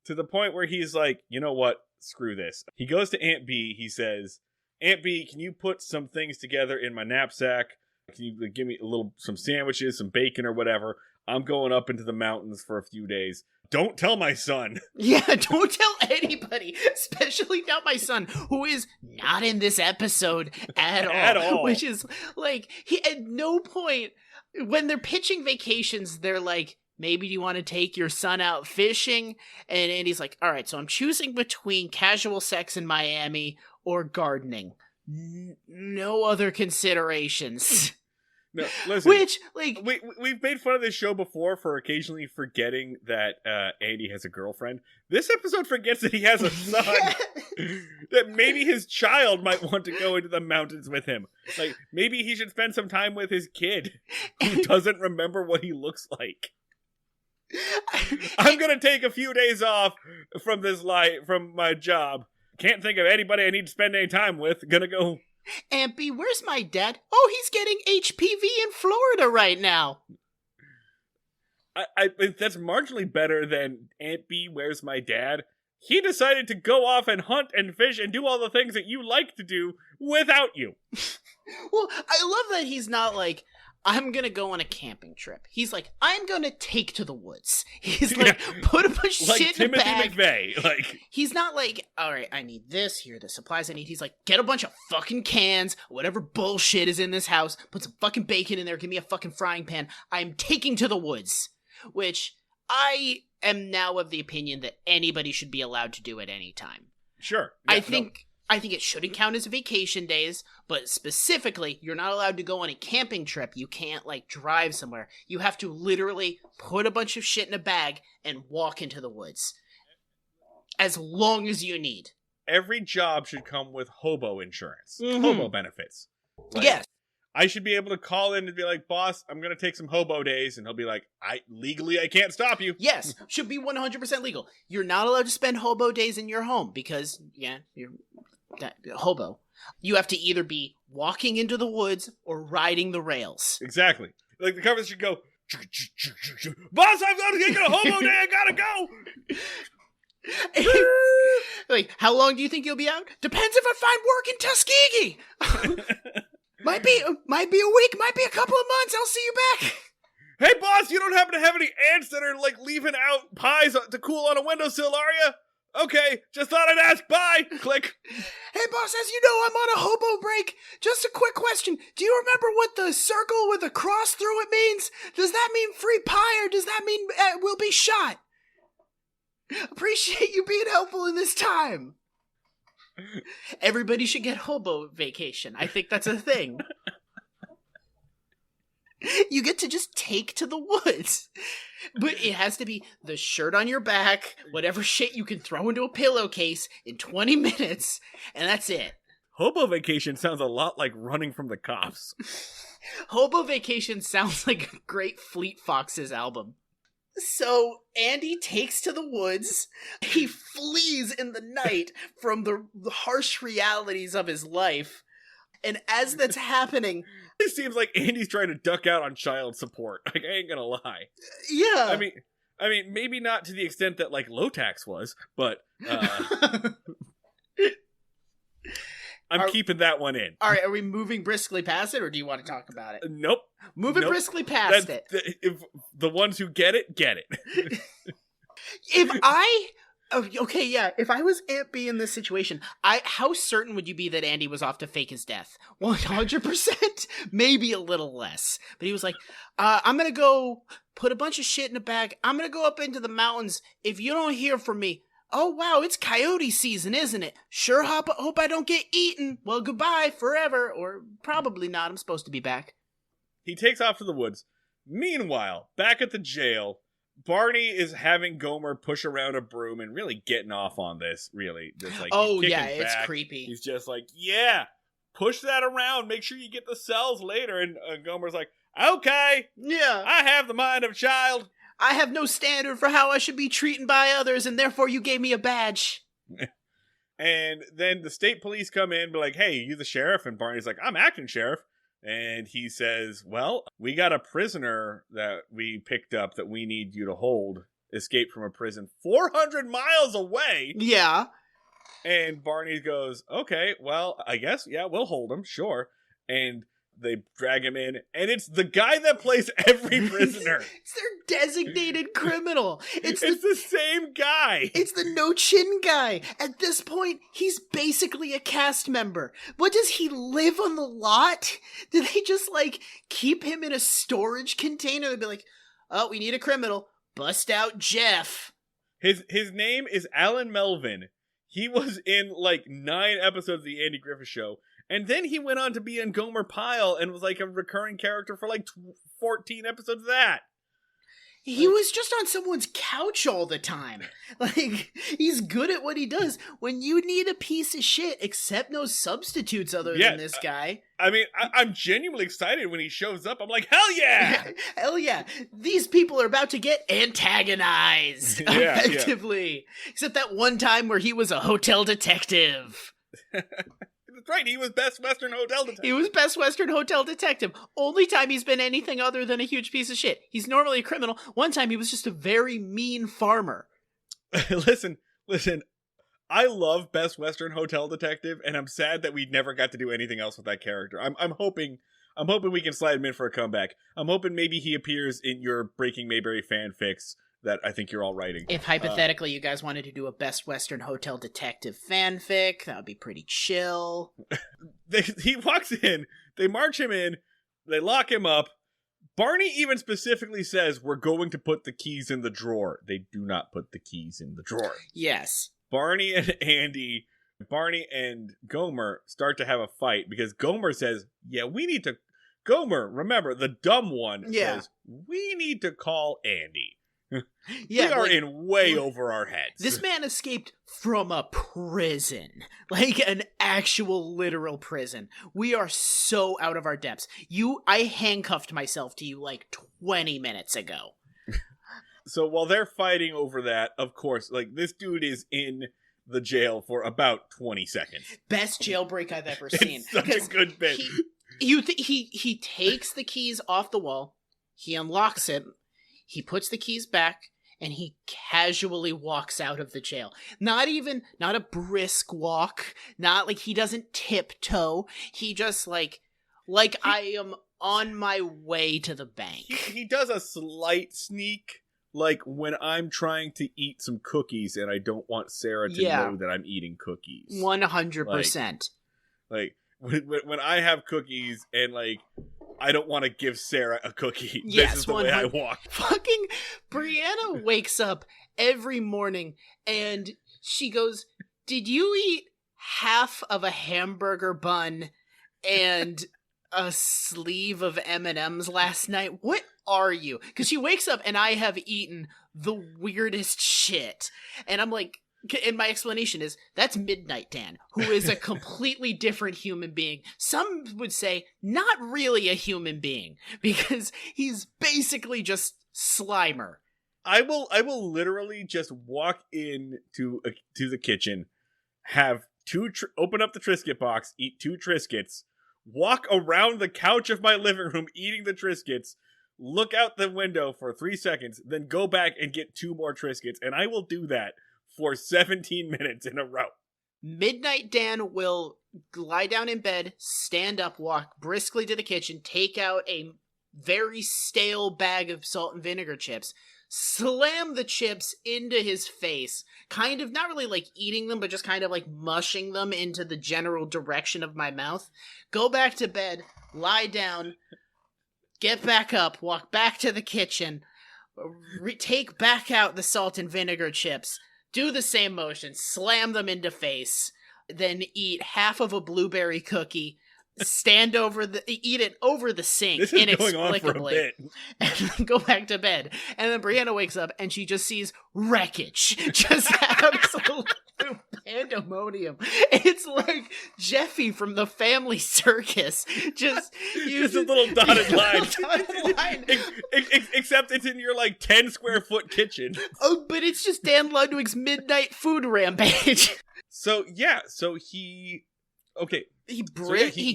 to the point where he's like, you know what? Screw this. He goes to Aunt B. He says, Aunt B, can you put some things together in my knapsack? Can you give me some sandwiches, some bacon or whatever? I'm going up into the mountains for a few days. Don't tell my son. Yeah, don't tell anybody, especially not my son, who is not in this episode at all. Which is like, he at no point when they're pitching vacations, they're like, maybe you want to take your son out fishing? And Andy's like, all right, so I'm choosing between casual sex in Miami or gardening. No other considerations. No, listen. Which, like... We've made fun of this show before for occasionally forgetting that Andy has a girlfriend. This episode forgets that he has a son. That maybe his child might want to go into the mountains with him. Like, maybe he should spend some time with his kid who doesn't remember what he looks like. I'm gonna take a few days off from from my job. Can't think of anybody I need to spend any time with. Gonna go... Aunt B, where's my dad? Oh, he's getting HPV in Florida right now. I that's marginally better than Aunt B, where's my dad? He decided to go off and hunt and fish and do all the things that you like to do without you. Well, I love that he's not like, I'm gonna go on a camping trip. He's like, I'm gonna take to the woods. He's like, put a bunch of shit in a bag. Like Timothy McVeigh. Like, he's not like, all right, I need this, here are the supplies I need. He's like, get a bunch of fucking cans, whatever bullshit is in this house, put some fucking bacon in there, give me a fucking frying pan. I'm taking to the woods. Which, I am now of the opinion that anybody should be allowed to do at any time. Sure. Yeah, I think it shouldn't count as vacation days, but specifically, you're not allowed to go on a camping trip. You can't, like, drive somewhere. You have to literally put a bunch of shit in a bag and walk into the woods. As long as you need. Every job should come with hobo insurance. Mm-hmm. Hobo benefits. Like, yes. I should be able to call in and be like, boss, I'm going to take some hobo days. And he'll be like, legally, I can't stop you. Yes, should be 100% legal. You're not allowed to spend hobo days in your home because, yeah, you're hobo. You have to either be walking into the woods or riding the rails. Exactly. Like the covers should go, boss, I'm going to get a hobo day. I gotta go. Like, how long do you think you'll be out? Depends if I find work in Tuskegee. Might be a week, might be a couple of months. I'll see you back. Hey, boss, you don't happen to have any ants that are, like, leaving out pies to cool on a windowsill, are you? Okay, just thought I'd ask. Bye. Click. Hey, boss, as you know, I'm on a hobo break. Just a quick question. Do you remember what the circle with a cross through it means? Does that mean free pie, or does that mean we'll be shot? Appreciate you being helpful in this time. Everybody should get hobo vacation. I think that's a thing. You get to just take to the woods. But it has to be the shirt on your back, whatever shit you can throw into a pillowcase in 20 minutes, and that's it. Hobo vacation sounds a lot like running from the cops. Hobo vacation sounds like a great Fleet Foxes album. So Andy takes to the woods. He flees in the night from the harsh realities of his life. And as that's happening... It seems like Andy's trying to duck out on child support. Like, I ain't gonna lie. Yeah. I mean, maybe not to the extent that, like, low tax was, but I'm keeping that one in. All right, are we moving briskly past it, or do you want to talk about it? Nope. Moving briskly past it. If the ones who get it, get it. If I was Aunt B in this situation, how certain would you be that Andy was off to fake his death? 100%? Maybe a little less. But he was like, I'm gonna go put a bunch of shit in a bag. I'm gonna go up into the mountains. If you don't hear from me, oh wow, it's coyote season, isn't it? Sure hope I don't get eaten. Well, goodbye forever. Or probably not, I'm supposed to be back. He takes off to the woods. Meanwhile, back at the jail, Barney is having Gomer push around a broom and really getting off on this, really. Just like, it's creepy. He's just like, yeah, push that around. Make sure you get the cells later. And Gomer's like, okay. Yeah. I have the mind of a child. I have no standard for how I should be treated by others, and therefore you gave me a badge. And then the state police come in and be like, hey, you the sheriff? And Barney's like, I'm acting sheriff. And he says, well, we got a prisoner that we picked up that we need you to hold, escaped from a prison 400 miles away. Yeah. And Barney goes, okay, well, I guess, yeah, we'll hold him, sure. And they drag him in, and it's the guy that plays every prisoner. It's their designated criminal. It's the same guy. It's the no-chin guy. At this point, he's basically a cast member. What, does he live on the lot? Did they just, like, keep him in a storage container and be like, Oh, we need a criminal. Bust out Jeff. His name is Alan Melvin. He was in like 9 episodes of the Andy Griffith Show. And then he went on to be in Gomer Pyle and was like a recurring character for like 14 episodes of that. He was just on someone's couch all the time. Like, he's good at what he does. When you need a piece of shit, accept no substitutes other than this guy. I mean, I'm genuinely excited when he shows up. I'm like, hell yeah! Hell yeah. These people are about to get antagonized, effectively. Yeah. Except that one time where he was a hotel detective. That's right, he was Best Western Hotel Detective. He was Best Western Hotel Detective. Only time he's been anything other than a huge piece of shit. He's normally a criminal. One time he was just a very mean farmer. Listen. I love Best Western Hotel Detective, and I'm sad that we never got to do anything else with that character. I'm hoping we can slide him in for a comeback. I'm hoping maybe he appears in your Breaking Mayberry fanfics that I think you're all writing. If hypothetically you guys wanted to do a Best Western Hotel Detective fanfic, that would be pretty chill. He walks in, they march him in, they lock him up. Barney even specifically says, we're going to put the keys in the drawer. They do not put the keys in the drawer. Yes. Barney and Gomer start to have a fight because Gomer says, Gomer, remember, the dumb one, says, we need to call Andy. We are in way over our heads. This man escaped from a prison. Like an actual literal prison. We are so out of our depths. I handcuffed myself to you like 20 minutes ago. So while they're fighting over that, of course, like this dude is in the jail for about 20 seconds. Best jailbreak I've ever seen. It's such a good bit. He takes the keys off the wall. He unlocks it. He puts the keys back, and he casually walks out of the jail. Not a brisk walk, not like he doesn't tiptoe. He just I am on my way to the bank. He does a slight sneak, like when I'm trying to eat some cookies and I don't want Sarah to know that I'm eating cookies. 100%. Like when I have cookies and like I don't want to give Sarah a cookie. Yes, this is the way I walk. Fucking Brianna wakes up every morning and she goes, did you eat half of a hamburger bun and a sleeve of M&Ms last night? What are you? Because she wakes up and I have eaten the weirdest shit. And I'm like, and my explanation is, that's Midnight Dan, who is a completely different human being. Some would say not really a human being, because he's basically just Slimer. I will literally just walk in to the kitchen, have open up the Triscuit box, eat 2 Triscuits, walk around the couch of my living room eating the Triscuits, look out the window for 3 seconds, then go back and get 2 more Triscuits, and I will do that for 17 minutes in a row. Midnight Dan will lie down in bed, stand up, walk briskly to the kitchen, take out a very stale bag of salt and vinegar chips, slam the chips into his face, kind of not really like eating them, but just kind of like mushing them into the general direction of my mouth, go back to bed, lie down, get back up, walk back to the kitchen, take back out the salt and vinegar chips, do the same motion, slam them into face, then eat half of a blueberry cookie, eat it over the sink this is inexplicably, going on for a bit. And then go back to bed. And then Brianna wakes up and she just sees wreckage. Just absolute pandemonium. It's like Jeffy from the Family Circus. Just a little dotted line. Except it's in your like 10 square foot kitchen. Oh, but it's just Dan Ludwig's midnight food rampage. So he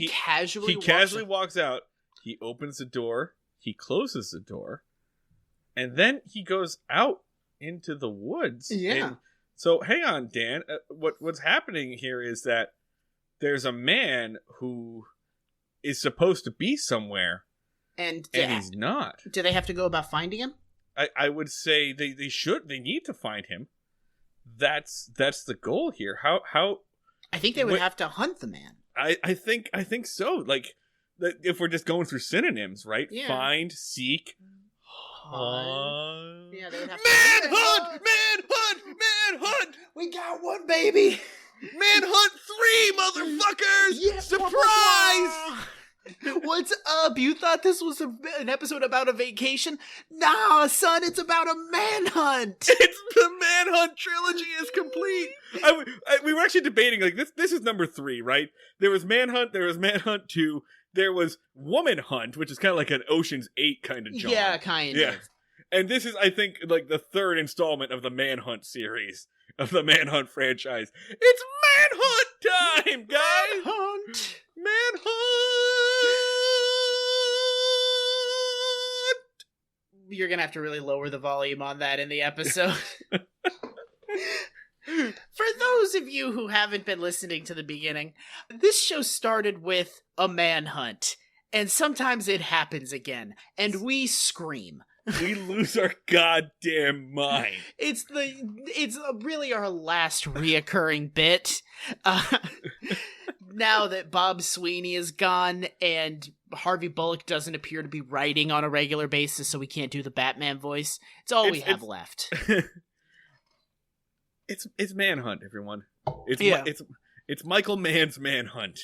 casually walks out. He opens the door. He closes the door, and then he goes out into the woods. Yeah. And so hang on, Dan. What's happening here is that there's a man who is supposed to be somewhere, and he's not. Do they have to go about finding him? I would say they should. They need to find him. That's the goal here. How? I think they would have to hunt the man. I think so. Like, if we're just going through synonyms, right? Yeah. Find, seek, Manhunt. Yeah, they would have Manhunt! Manhunt! Manhunt! We got one, baby! Manhunt 3, motherfuckers! Yeah, Surprise! What's up? You thought this was an episode about a vacation? Nah, son, it's about a manhunt! It's the Manhunt trilogy is complete. We were actually debating, like, this is number 3, right? There was Manhunt 2, there was Woman Hunt, which is kind of like an Ocean's 8 kind of job. Yeah, kind of. And this is, I think, like the 3rd installment of the Manhunt series, of the Manhunt franchise. It's Manhunt time, guys! Manhunt! Manhunt! You're gonna have to really lower the volume on that in the episode. For those of you who haven't been listening to the beginning, this show started with a manhunt, and sometimes it happens again, and we scream. We lose our goddamn mind. It's really our last reoccurring bit. Now that Bob Sweeney is gone and Harvey Bullock doesn't appear to be writing on a regular basis, so we can't do the Batman voice. It's all we have left. It's Manhunt, everyone. It's Michael Mann's Manhunt.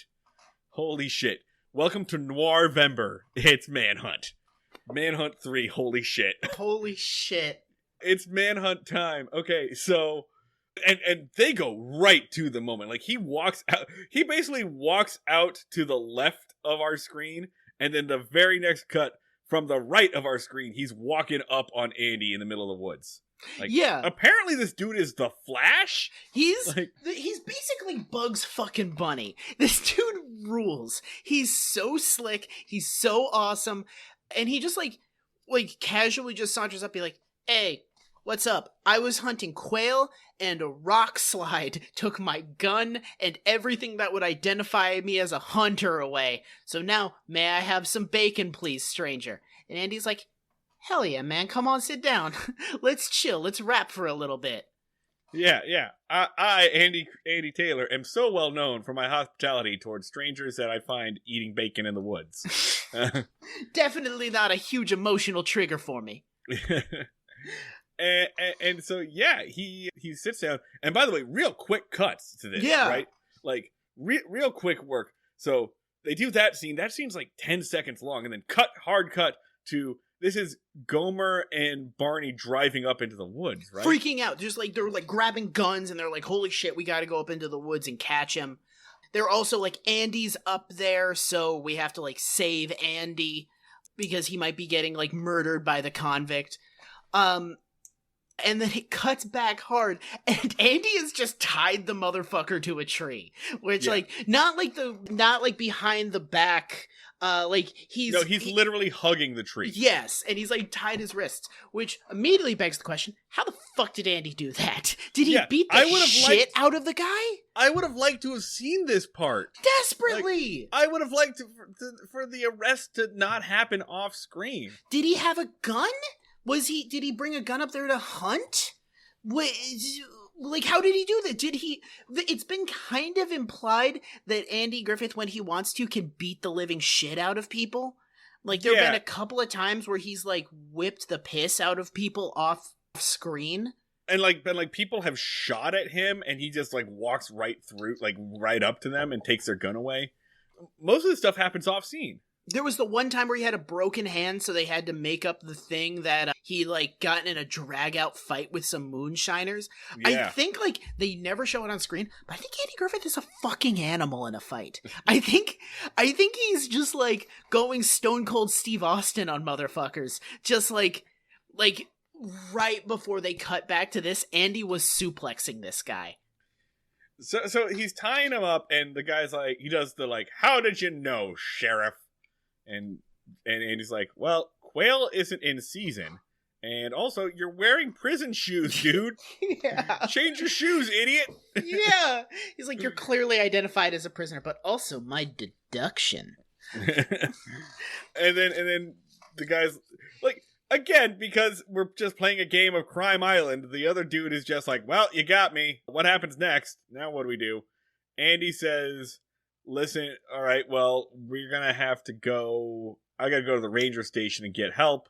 Holy shit. Welcome to Noirvember. It's Manhunt. Manhunt 3, holy shit. Holy shit. It's Manhunt time. Okay, so and they go right to the moment. Like he basically walks out to the left of our screen, and then the very next cut from the right of our screen, he's walking up on Andy in the middle of the woods. Like, yeah. Apparently this dude is the Flash. He's basically Bugs fucking Bunny. This dude rules. He's so slick. He's so awesome. And he just like casually just saunters up, be like, "Hey, what's up? I was hunting quail and a rock slide took my gun and everything that would identify me as a hunter away. So now, may I have some bacon, please, stranger?" And Andy's like, "Hell yeah, man. Come on, sit down. Let's chill. Let's rap for a little bit." Yeah. I, Andy Taylor, am so well known for my hospitality towards strangers that I find eating bacon in the woods. Definitely not a huge emotional trigger for me. and so, yeah, he sits down. And by the way, real quick cuts to this, right? Like, real quick work. So they do that scene. That scene's like 10 seconds long. And then hard cut to... This is Gomer and Barney driving up into the woods, right? Freaking out. Just like, they're like grabbing guns and they're like, holy shit, we gotta go up into the woods and catch him. They're also like, Andy's up there, so we have to like save Andy because he might be getting like murdered by the convict. And then it cuts back hard, and Andy has just tied the motherfucker to a tree, which like not like behind the back. He's literally hugging the tree. Yes, and he's like tied his wrists, which immediately begs the question: how the fuck did Andy do that? Did he beat the shit out of the guy? I would have liked to have seen this part desperately. I would have liked for the arrest to not happen off screen. Did he have a gun? Did he bring a gun up there to hunt? Like, how did he do that? It's been kind of implied that Andy Griffith, when he wants to, can beat the living shit out of people. Like, there have been a couple of times where he's, like, whipped the piss out of people off screen. And, people have shot at him, and he just, like, walks right through, like, right up to them and takes their gun away. Most of the stuff happens off scene. There was the one time where he had a broken hand, so they had to make up the thing that he, like, got in a drag-out fight with some moonshiners. Yeah. I think, like, they never show it on screen, but I think Andy Griffith is a fucking animal in a fight. I think he's just, like, going Stone Cold Steve Austin on motherfuckers. Just, like, right before they cut back to this, Andy was suplexing this guy. So he's tying him up, and the guy's like, he does the, like, "How did you know, Sheriff?" And Andy's like, "Well, quail isn't in season. And also, you're wearing prison shoes, dude. Yeah. Change your shoes, idiot." Yeah. He's like, "You're clearly identified as a prisoner, but also my deduction." and then the guy's like, again, because we're just playing a game of Crime Island, the other dude is just like, "Well, you got me. What happens next? Now what do we do?" Andy says, "Listen, all right, well, we're going to have to go. I got to go to the ranger station and get help.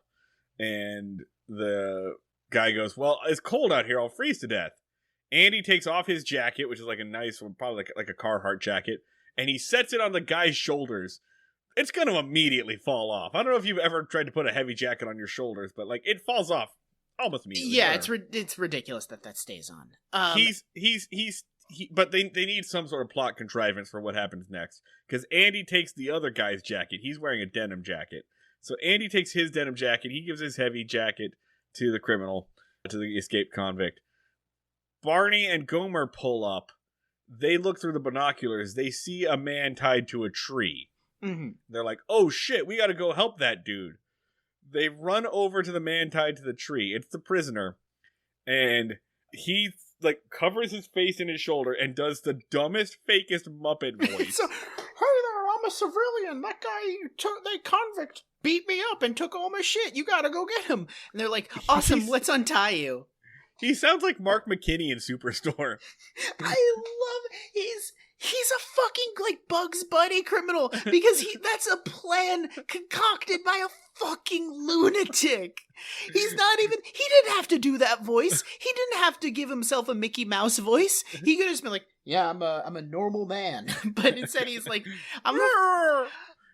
And the guy goes, well, it's cold out here. I'll freeze to death. Andy takes off his jacket, which is like a nice one, probably like a Carhartt jacket, and he sets it on the guy's shoulders. It's going to immediately fall off. I don't know if you've ever tried to put a heavy jacket on your shoulders, but like it falls off almost immediately. Yeah, it's ridiculous that stays on. But they need some sort of plot contrivance for what happens next, because Andy takes the other guy's jacket. He's wearing a denim jacket. So Andy takes his denim jacket. He gives his heavy jacket to the criminal, to the escaped convict. Barney and Gomer pull up. They look through the binoculars. They see a man tied to a tree. Mm-hmm. They're like, oh shit, we gotta go help that dude. They run over to the man tied to the tree. It's the prisoner. And he like covers his face in his shoulder and does the dumbest, fakest Muppet voice. So, hey there, I'm a civilian. That convict beat me up and took all my shit. You gotta go get him. And they're like, awesome, let's untie you. He sounds like Mark McKinney in Superstore. I love he's a fucking like Bugs Bunny criminal because that's a plan concocted by a fucking lunatic. He didn't have to do that voice. He didn't have to give himself a Mickey Mouse voice. He could have just been like, yeah, I'm a normal man. But instead he's like,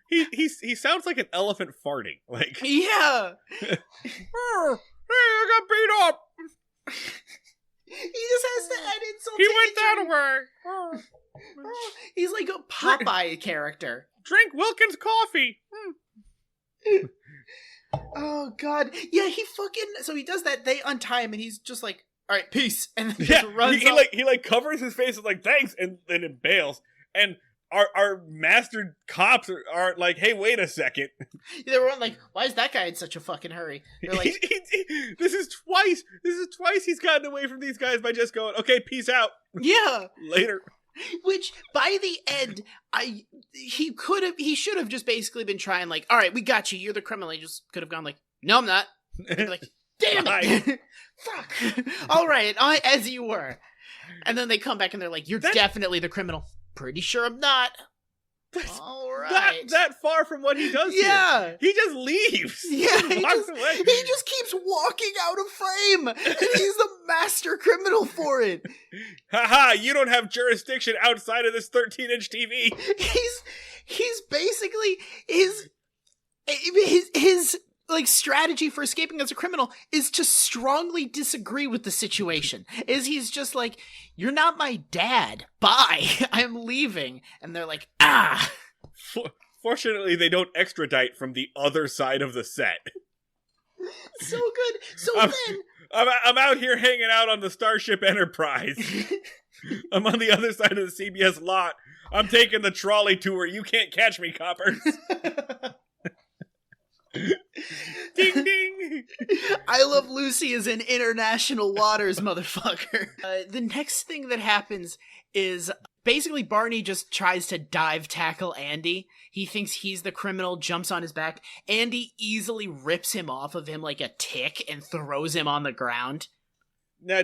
He sounds like an elephant farting. Like, yeah. Hey, I got beat up. He just has to add insult. He went that way. He's like a Popeye character. Drink Wilkins coffee. Oh god. Yeah, so he does that. They untie him and he's just like, all right, peace. And then just runs off. He covers his face with like, thanks, and then it bails. And our master cops are like, hey, wait a second. They were like, why is that guy in such a fucking hurry? They're like, this is twice he's gotten away from these guys by just going, okay, peace out. Yeah. Later. Which by the end, he should have just basically been trying like, all right, we got you. You're the criminal. He just could have gone like, no, I'm not. Like, damn it. Fuck. All right. As you were. And then they come back and they're like, you're definitely the criminal. Pretty sure I'm not. All right. That far from what he does. Yeah. Here. He just leaves. Yeah. He just keeps walking out of frame. And he's the master criminal for it. Haha, you don't have jurisdiction outside of this 13-inch TV. He's basically his like strategy for escaping as a criminal is to strongly disagree with the situation. He's just like, you're not my dad. Bye. I'm leaving. And they're like, ah. Fortunately, they don't extradite from the other side of the set. So good. So then I'm out here hanging out on the Starship Enterprise. I'm on the other side of the CBS lot. I'm taking the trolley tour. You can't catch me, coppers. Ding ding. I Love Lucy is in international waters, motherfucker. The next thing that happens is basically Barney just tries to dive tackle Andy. He thinks he's the criminal, jumps on his back. Andy easily rips him off of him like a tick and throws him on the ground. Now,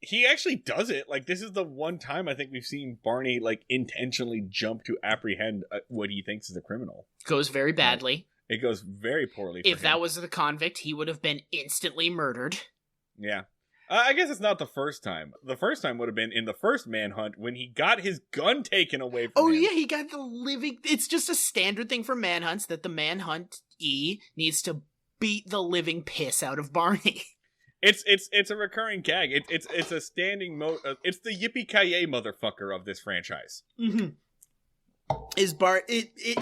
he actually does it. Like, this is the one time I think we've seen Barney like intentionally jump to apprehend what he thinks is a criminal. Goes very badly. It goes very poorly for him. If that was the convict, he would have been instantly murdered. Yeah. I guess it's not the first time. The first time would have been in the first manhunt when he got his gun taken away from him. Oh, yeah, he got the living... It's just a standard thing for manhunts that the manhunt-E needs to beat the living piss out of Barney. It's a recurring gag. It's a standing mode. It's the yippee-ki-yay motherfucker of this franchise. Mm-hmm.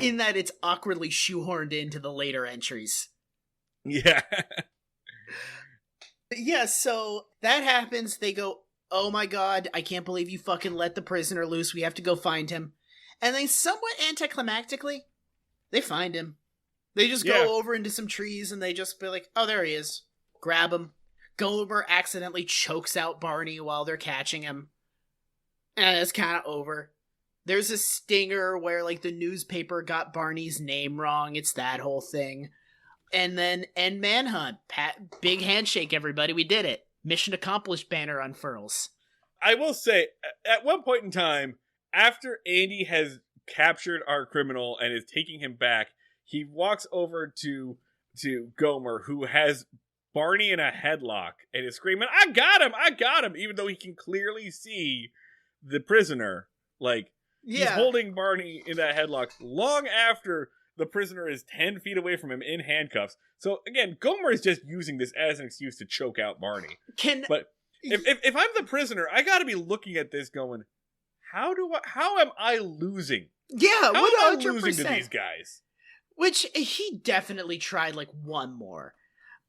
In that it's awkwardly shoehorned into the later entries. Yeah. Yeah, so that happens. They go, oh my god, I can't believe you fucking let the prisoner loose. We have to go find him. And they somewhat anticlimactically, they find him. They just go over into some trees and they just be like, oh, there he is. Grab him. Gomer accidentally chokes out Barney while they're catching him. And it's kind of over. There's a stinger where, like, the newspaper got Barney's name wrong. It's that whole thing. And then end manhunt. Big handshake, everybody. We did it. Mission accomplished banner unfurls. I will say, at one point in time, after Andy has captured our criminal and is taking him back, he walks over to to Gomer, who has Barney in a headlock and is screaming, I got him, even though he can clearly see the prisoner. Like, he's holding Barney in that headlock long after the prisoner is 10 feet away from him in handcuffs. So, again, Gomer is just using this as an excuse to choke out Barney. But if I'm the prisoner, I gotta be looking at this going, how am I losing? Yeah, how 100%. am I losing to these guys? Which he definitely tried like one more.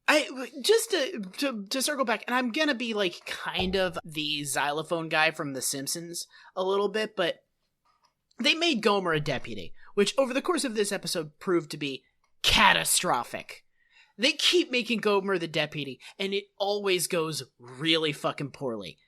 I just to circle back, and I'm gonna be like kind of the xylophone guy from The Simpsons a little bit, but they made Gomer a deputy, which over the course of this episode proved to be catastrophic. They keep making Gomer the deputy, and it always goes really fucking poorly.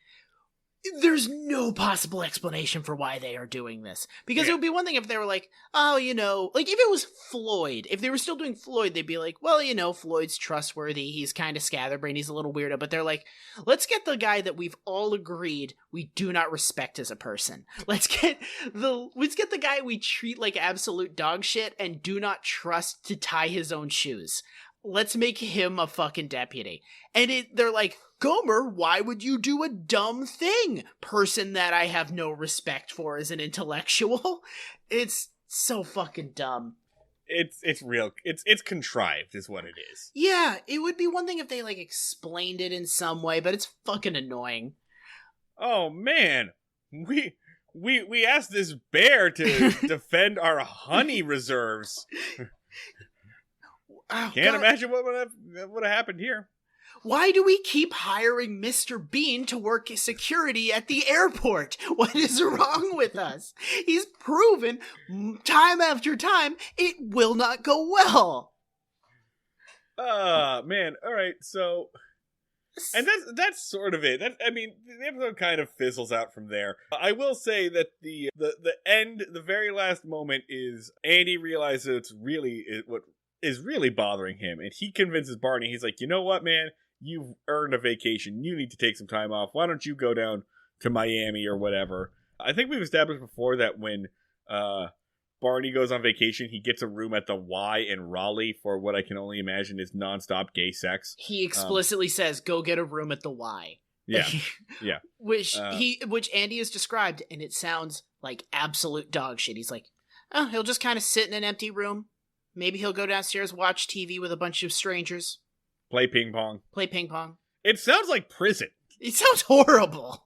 There's no possible explanation for why they are doing this. Because it would be one thing if they were like, oh, you know, like if it was Floyd, if they were still doing Floyd, they'd be like, well, you know, Floyd's trustworthy, he's kind of scatterbrained, he's a little weirdo, but they're like, let's get the guy that we've all agreed we do not respect as a person. Let's get the guy we treat like absolute dog shit and do not trust to tie his own shoes. Let's make him a fucking deputy. And they're like, Gomer, why would you do a dumb thing? Person that I have no respect for as an intellectual. It's so fucking dumb. It's real. It's contrived is what it is. Yeah, it would be one thing if they like explained it in some way, but it's fucking annoying. Oh man. We asked this bear to defend our honey reserves. Can't imagine what would have happened here. Why do we keep hiring Mr. Bean to work security at the airport? What is wrong with us? He's proven time after time it will not go well. Man. All right. So, and that's sort of it. The episode kind of fizzles out from there. I will say that the end, the very last moment is Andy realizes what is really bothering him, and he convinces Barney. He's like, you know what, man? You've earned a vacation. You need to take some time off. Why don't you go down to Miami or whatever? I think we've established before that when Barney goes on vacation, he gets a room at the Y in Raleigh for what I can only imagine is nonstop gay sex. He explicitly says, go get a room at the Y. Yeah. Yeah. Which Andy has described, and it sounds like absolute dog shit. He's like, oh, he'll just kind of sit in an empty room. Maybe he'll go downstairs, watch TV with a bunch of strangers. Play ping pong. It sounds like prison. It sounds horrible.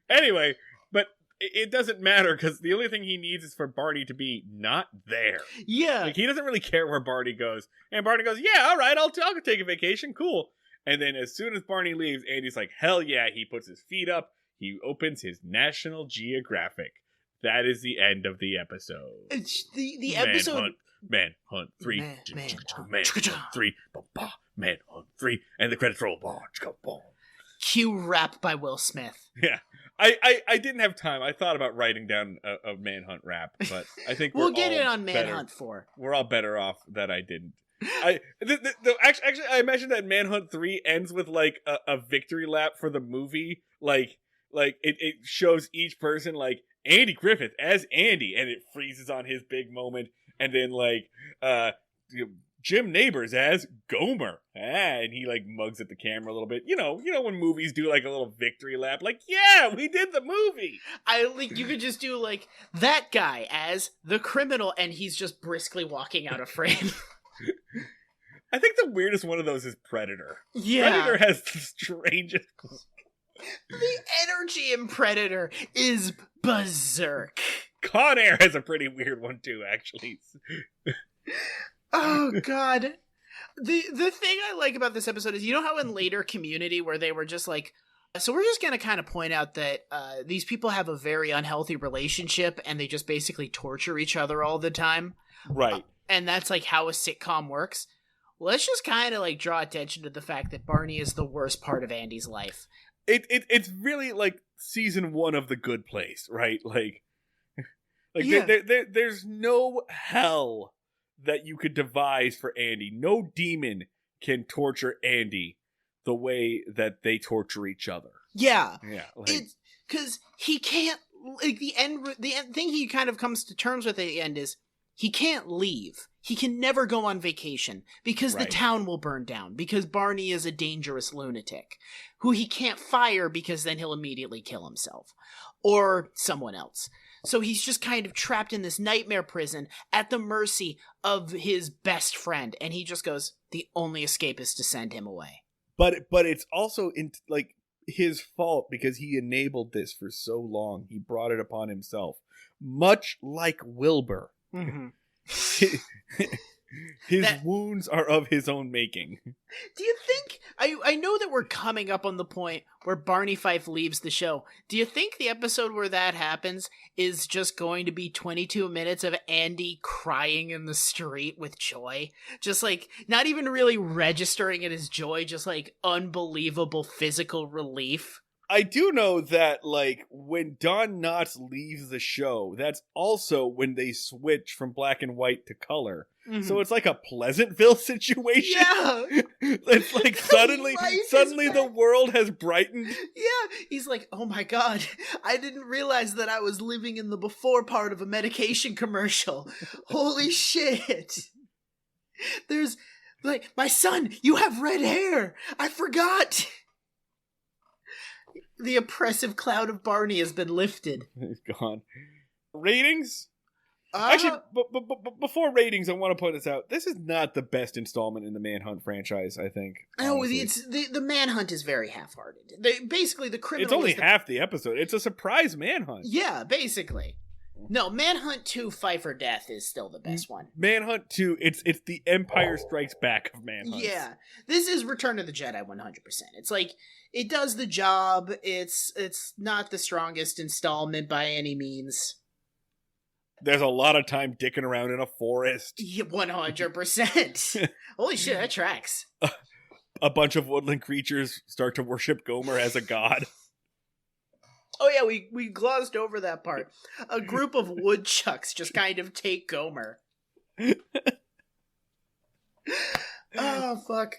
Anyway, but it doesn't matter because the only thing he needs is for Barney to be not there. Yeah. Like, he doesn't really care where Barney goes. And Barney goes, yeah, all right, I'll take a vacation. Cool. And then as soon as Barney leaves, Andy's like, hell yeah. He puts his feet up. He opens his National Geographic. That is the end of the episode. It's the episode... Manhunt 3. Manhunt 3. Manhunt 3. And the credits roll. Cue rap by Will Smith. Yeah. I didn't have time. I thought about writing down a Manhunt rap, but I think we'll get it on Manhunt 4. We're all better off that I didn't. Actually, I imagine that Manhunt 3 ends with like a victory lap for the movie. Like it shows each person like Andy Griffith as Andy, and it freezes on his big moment. And then, like, Jim Neighbors as Gomer. And he, like, mugs at the camera a little bit. You know when movies do, like, a little victory lap. Like, yeah, we did the movie. You could just do, like, that guy as the criminal, and he's just briskly walking out of frame. I think the weirdest one of those is Predator. Yeah. Predator has the strangest... The energy in Predator is berserk. Con Air has a pretty weird one too, actually. Oh god. The thing I like about this episode is, you know how in later Community where they were just like, so we're just going to kind of point out that these people have a very unhealthy relationship and they just basically torture each other all the time. Right. And that's like how a sitcom works. Let's just kind of like draw attention to the fact that Barney is the worst part of Andy's life. It's really like season 1 of The Good Place, right? Like yeah. There's no hell that you could devise for Andy. No demon can torture Andy the way that they torture each other. Yeah. Yeah. It's because he can't, like, the end thing he kind of comes to terms with at the end is, He can't leave. He can never go on vacation because the town will burn down, because Barney is a dangerous lunatic who he can't fire because then he'll immediately kill himself or someone else. So he's just kind of trapped in this nightmare prison at the mercy of his best friend. And he just goes, the only escape is to send him away. But it's also his fault because he enabled this for so long. He brought it upon himself. Much like Wilbur. Mm-hmm. His wounds are of his own making. Do you think... I know that we're coming up on the point where Barney Fife leaves the show. Do you think the episode where that happens is just going to be 22 minutes of Andy crying in the street with joy? Just like, not even really registering it as joy, just like unbelievable physical relief? I do know that, like, when Don Knotts leaves the show, that's also when they switch from black and white to color. Mm-hmm. So it's like a Pleasantville situation. Yeah. It's like suddenly the world has brightened. Yeah. He's like, oh my God, I didn't realize that I was living in the before part of a medication commercial. Holy shit. There's, like, my son, you have red hair. I forgot. The oppressive cloud of Barney has been lifted. He's gone. Ratings? Actually, before ratings, I want to point this out. This is not the best installment in the Manhunt franchise, I think. No, it's the Manhunt is very half-hearted. Basically, the criminal... It's only half the episode. It's a surprise Manhunt. Yeah, basically. No, Manhunt 2 Fight for Death is still the best one. Manhunt 2, it's the Empire Strikes Back of Manhunt. Yeah. This is Return of the Jedi 100%. It's like, it does the job. It's not the strongest installment by any means. There's a lot of time dicking around in a forest. Yeah, 100%. Holy shit, that tracks. A bunch of woodland creatures start to worship Gomer as a god. Oh yeah, we glossed over that part. A group of woodchucks just kind of take Gomer. Oh, fuck.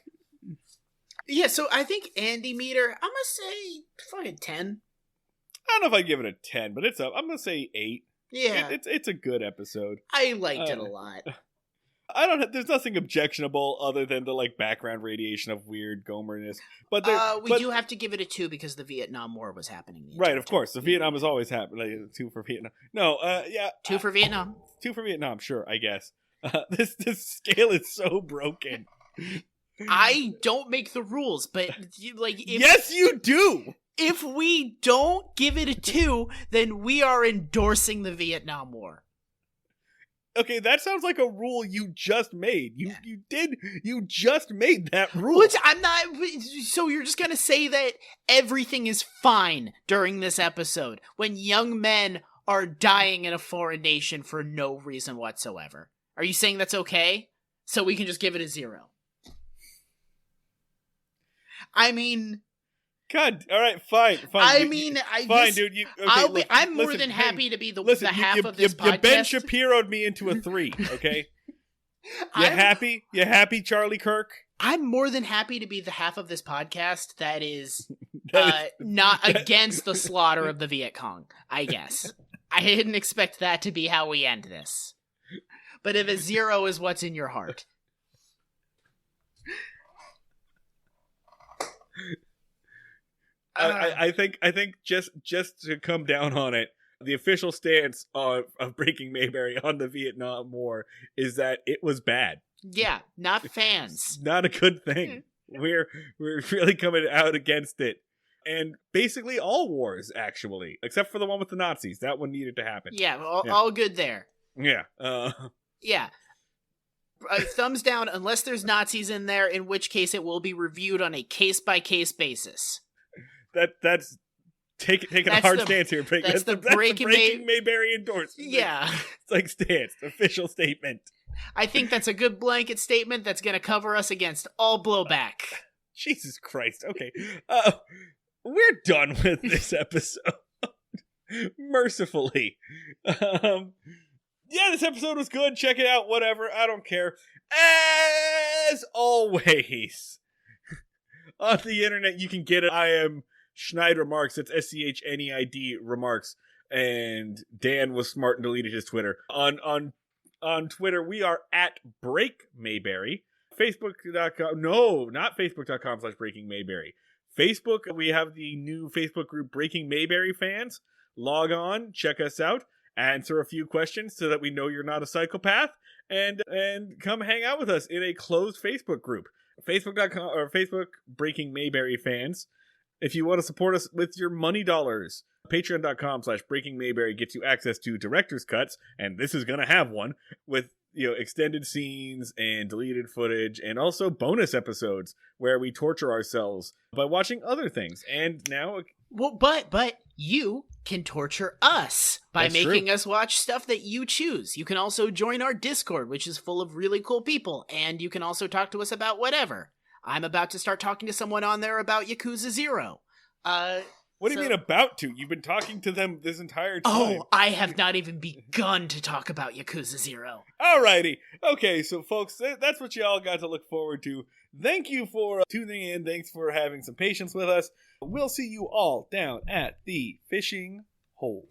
Yeah, so I think Andy Meter, I'm gonna say fucking 10. I don't know if I give it a 10, but I'm gonna say 8. Yeah. It's a good episode. I liked it a lot. There's nothing objectionable other than the, like, background radiation of weird Gomerness. But we do have to give it a 2 because the Vietnam War was happening. Right, of course. The Vietnam is always happening. Like, 2 for Vietnam. No, yeah. 2 for Vietnam. 2 for Vietnam, sure, I guess. This scale is so broken. I don't make the rules, but, like... Yes, you do! If we don't give it a 2, then we are endorsing the Vietnam War. Okay, that sounds like a rule you just made. You just made that rule. Which I'm not... So you're just gonna say that everything is fine during this episode when young men are dying in a foreign nation for no reason whatsoever. Are you saying that's okay? So we can just give it a 0? I mean... God, all right, fine. Fine, dude. I'm more than happy to be the half of this podcast. You Ben Shapiro'd me into a 3, okay? You happy, Charlie Kirk? I'm more than happy to be the half of this podcast that is not against the slaughter of the Viet Cong, I guess. I didn't expect that to be how we end this. But if a 0 is what's in your heart... I think just to come down on it, the official stance of Breaking Mayberry on the Vietnam War is that it was bad. Yeah, not fans. Not a good thing. We're really coming out against it. And basically all wars, actually, except for the one with the Nazis. That one needed to happen. Yeah, all good there. Yeah. Yeah. Thumbs down unless there's Nazis in there, in which case it will be reviewed on a case-by-case basis. That's taking a hard stance here. That's the Breaking Mayberry endorsement. Yeah. It's like stance, official statement. I think that's a good blanket statement that's going to cover us against all blowback. Jesus Christ. Okay. We're done with this episode. Mercifully. Yeah, this episode was good. Check it out. Whatever. I don't care. As always, on the internet, you can get it. I am Schneid Remarks. It's SCHNEID Remarks. And Dan was smart and deleted his Twitter. On On Twitter, we are at Break Mayberry. Facebook.com, no, not Facebook.com/Breaking Mayberry. Facebook, we have the new Facebook group Breaking Mayberry fans. Log on, check us out, answer a few questions so that we know you're not a psychopath, and come hang out with us in a closed Facebook group. Facebook.com or Facebook Breaking Mayberry fans. If you want to support us with your money dollars, Patreon.com/Breaking Mayberry gets you access to director's cuts, and this is gonna have one with extended scenes and deleted footage, and also bonus episodes where we torture ourselves by watching other things. And now, well, but you can torture us by That's making true. us watch stuff that you choose. You can also join our Discord, which is full of really cool people, and you can also talk to us about whatever. I'm about to start talking to someone on there about Yakuza 0. What do you mean about to? You've been talking to them this entire time. Oh, I have not even begun to talk about Yakuza 0. Alrighty. Okay, so folks, that's what y'all got to look forward to. Thank you for tuning in. Thanks for having some patience with us. We'll see you all down at the fishing hole.